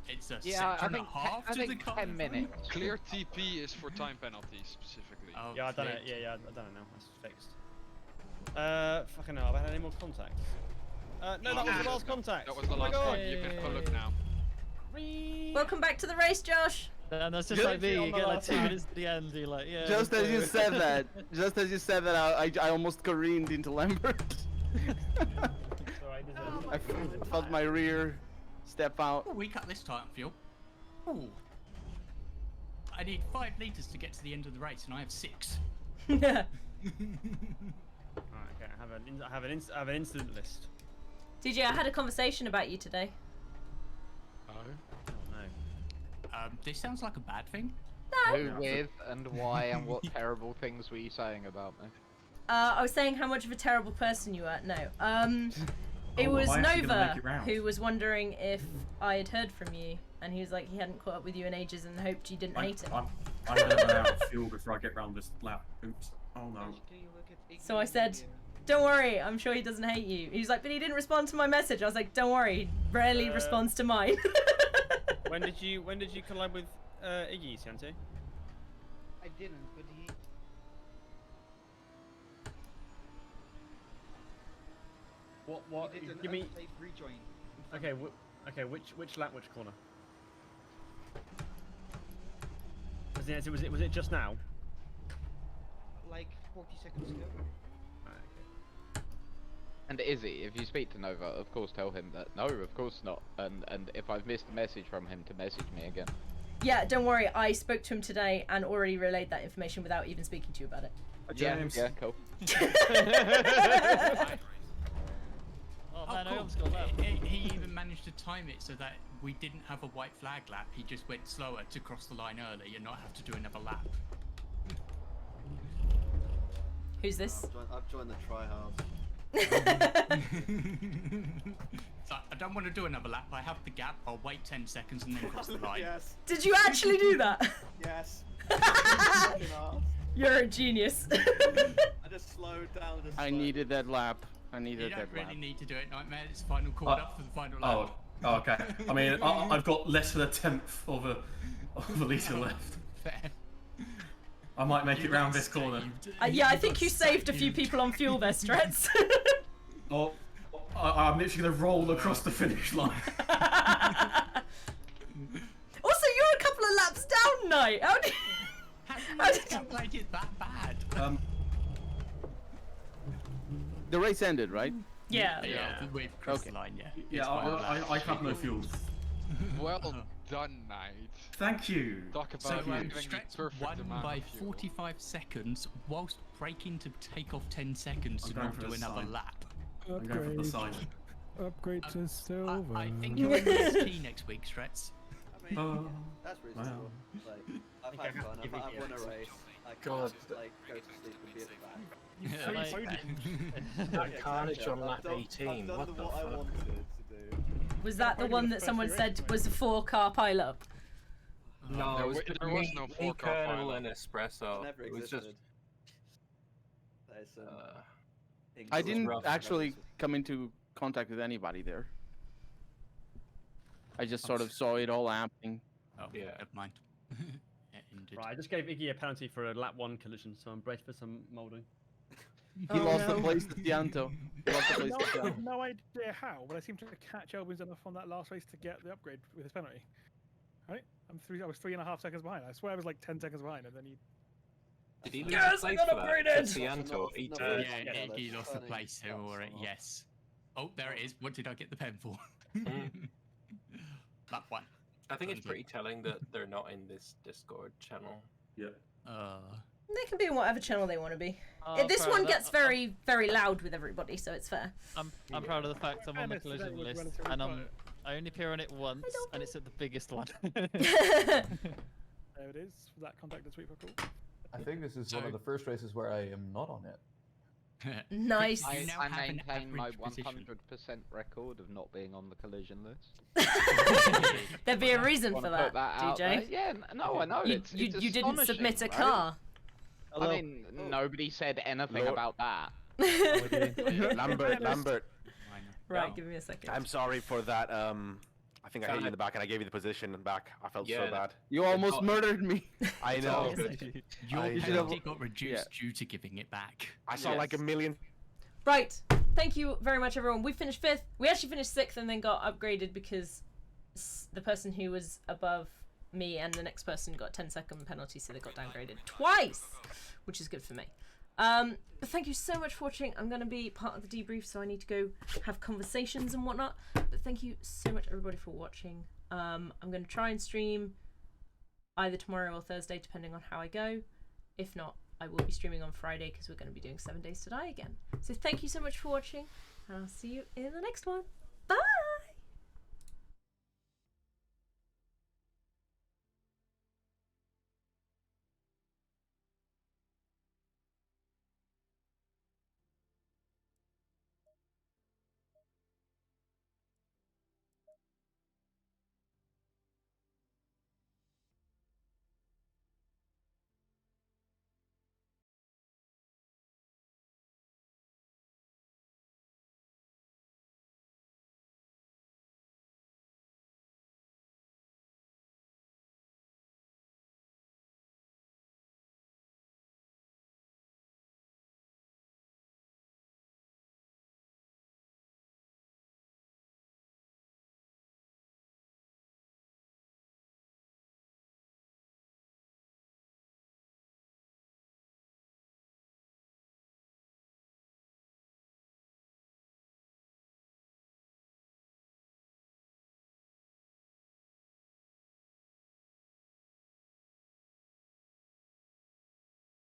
It's a Yeah, I second think and a half I to the think car. 10 minutes. Clear TP is for time penalties specifically. Oh, Yeah, I done clear. it. Yeah, I've done it now. That's fixed. Fucking hell, have I had any more contacts? No, that was the last contact. That was the Oh my last God. one. You can have a look now. Welcome back to the race, Josh. And that's just like me. You get like 2 minutes to the end. You're like, yeah. Just as you said that, I almost careened into Lambert. I felt my rear step out. Oh, we cut this time fuel. Ooh. I need 5 liters to get to the end of the race, and I have 6. Alright, okay. I have an incident list. DJ, I had a conversation about you today. Oh. Oh no. This sounds like a bad thing. No. Who with and why and what terrible things were you saying about me? I was saying how much of a terrible person you are. No. It Oh, was am I actually gonna Nova make it round? who was wondering if I had heard from you, and he was like he hadn't caught up with you in ages and hoped you didn't hate him. I'm gonna run out of fuel before I get round this lap. Oops. Oh no. So I said, "Don't worry, I'm sure he doesn't hate you." He was like, "But he didn't respond to my message." I was like, "Don't worry, he rarely responds to mine." When did you collide with Iggy, Santi? I didn't, but he. What? He did an Give me. unsafe rejoin. Okay, okay. Which lap? Which corner? Was it just now? Like 40 seconds ago. And Izzy, if you speak to Nova, of course tell him that no, of course not. And if I've missed a message from him, to message me again. Yeah, don't worry. I spoke to him today and already relayed that information without even speaking to you about it. Yeah, cool. Oh man, I cool. almost got that. He even managed to time it so that we didn't have a white flag lap. He just went slower to cross the line early and not have to do another lap. Who's this? I've joined the tryhards. So I don't want to do another lap. I have the gap. I'll wait 10 seconds and then cross the line. Yes. Did you actually do that? Yes. You're a genius. I just slowed down. I needed that lap. I You needed don't that really lap. need to do it, Nightmare. It's final called up for the final lap. Oh, okay. I mean, I've got less than a tenth of a litre left. Fair. I might make it round this corner. Yeah, I think you saved a few people on fuel there, Strets. Oh, I'm literally gonna roll across the finish line. Also, you're a couple of laps down, Knight. How did you played it that bad? The race ended, right? Yeah. Yeah, we've crossed the line, yeah. Yeah, I have no fuel. Well done, Knight. Thank you. Talk So about giving me Stretch perfect won amount by of fuel. 45 seconds whilst braking to take off 10 seconds I'm to going not for do the another side. lap. I'm going for the side. Upgrade to silver. I think you're in the ST next week, Stretz. I mean, Oh. that's reasonable. Like, I've think had I have fun. to give I've it won a a race. I God. can't like go to sleep and be at the back. That carnage exactly. on lap I've done 18. I've done What the what I fuck? wanted to do. Was that the one that someone said was a 4-car pileup? No, There it was was- just there was me, no me, 4-car Colonel, pileup. and Espresso. Never It was just. existed. There's some things I that didn't rough. actually come into contact with anybody there. I just sort of saw it all happening. Oh, Yeah. never mind. Yeah, indeed. Right, I just gave Iggy a penalty for a lap 1 collision, so I'm braced for some moulding. He lost the place to Tianto. He lost the place No, to I Tianto. have no idea how, but I seem to catch Elbins enough on that last race to get the upgrade with his penalty. Right? I was 3.5 seconds behind. I swear I was like 10 seconds behind, and then he. Did he lose Yes, the I place got for that? upgraded! Cianto, he Not turned. Yeah, Yeah, he that's lost the funny. place for it, yes. Oh, there it is. What did I get the pen for? Lap 1. I think it's pretty telling that they're not in this Discord channel. Yeah. They can be in whatever channel they want to be. Oh, This proud one of that. gets very, very loud with everybody, so it's fair. I'm proud of the fact I'm on the Fairness, today collision was list, relatively and I'm quiet. I only appear on it once, and it's at the biggest one. There it is. That contact this week for cool. I think this is one of the first races where I am not on it. Nice. I maintain my 100% record of not being on the collision list. There'd be a reason Wanna for put that, out DJ. there? Yeah, no, I know. You, it's you didn't astonishing, submit a right? car. I mean, nobody said anything Lord. about that. Lambert. Right, give me a second. I'm sorry for that. I think I hit you in the back and I gave you the position in the back. I felt so bad. You almost murdered me. I know. Your I penalty got reduced due to giving it back. I saw like a million. Right. Thank you very much, everyone. We finished 5th. We actually finished 6th and then got upgraded because the person who was above me and the next person got 10-second penalty, so they got downgraded twice, which is good for me. But thank you so much for watching. I'm going to be part of the debrief, so I need to go have conversations and whatnot. But thank you so much, everybody, for watching. I'm going to try and stream either tomorrow or Thursday, depending on how I go. If not, I will be streaming on Friday because we're going to be doing 7 Days to Die again. So thank you so much for watching, and I'll see you in the next one.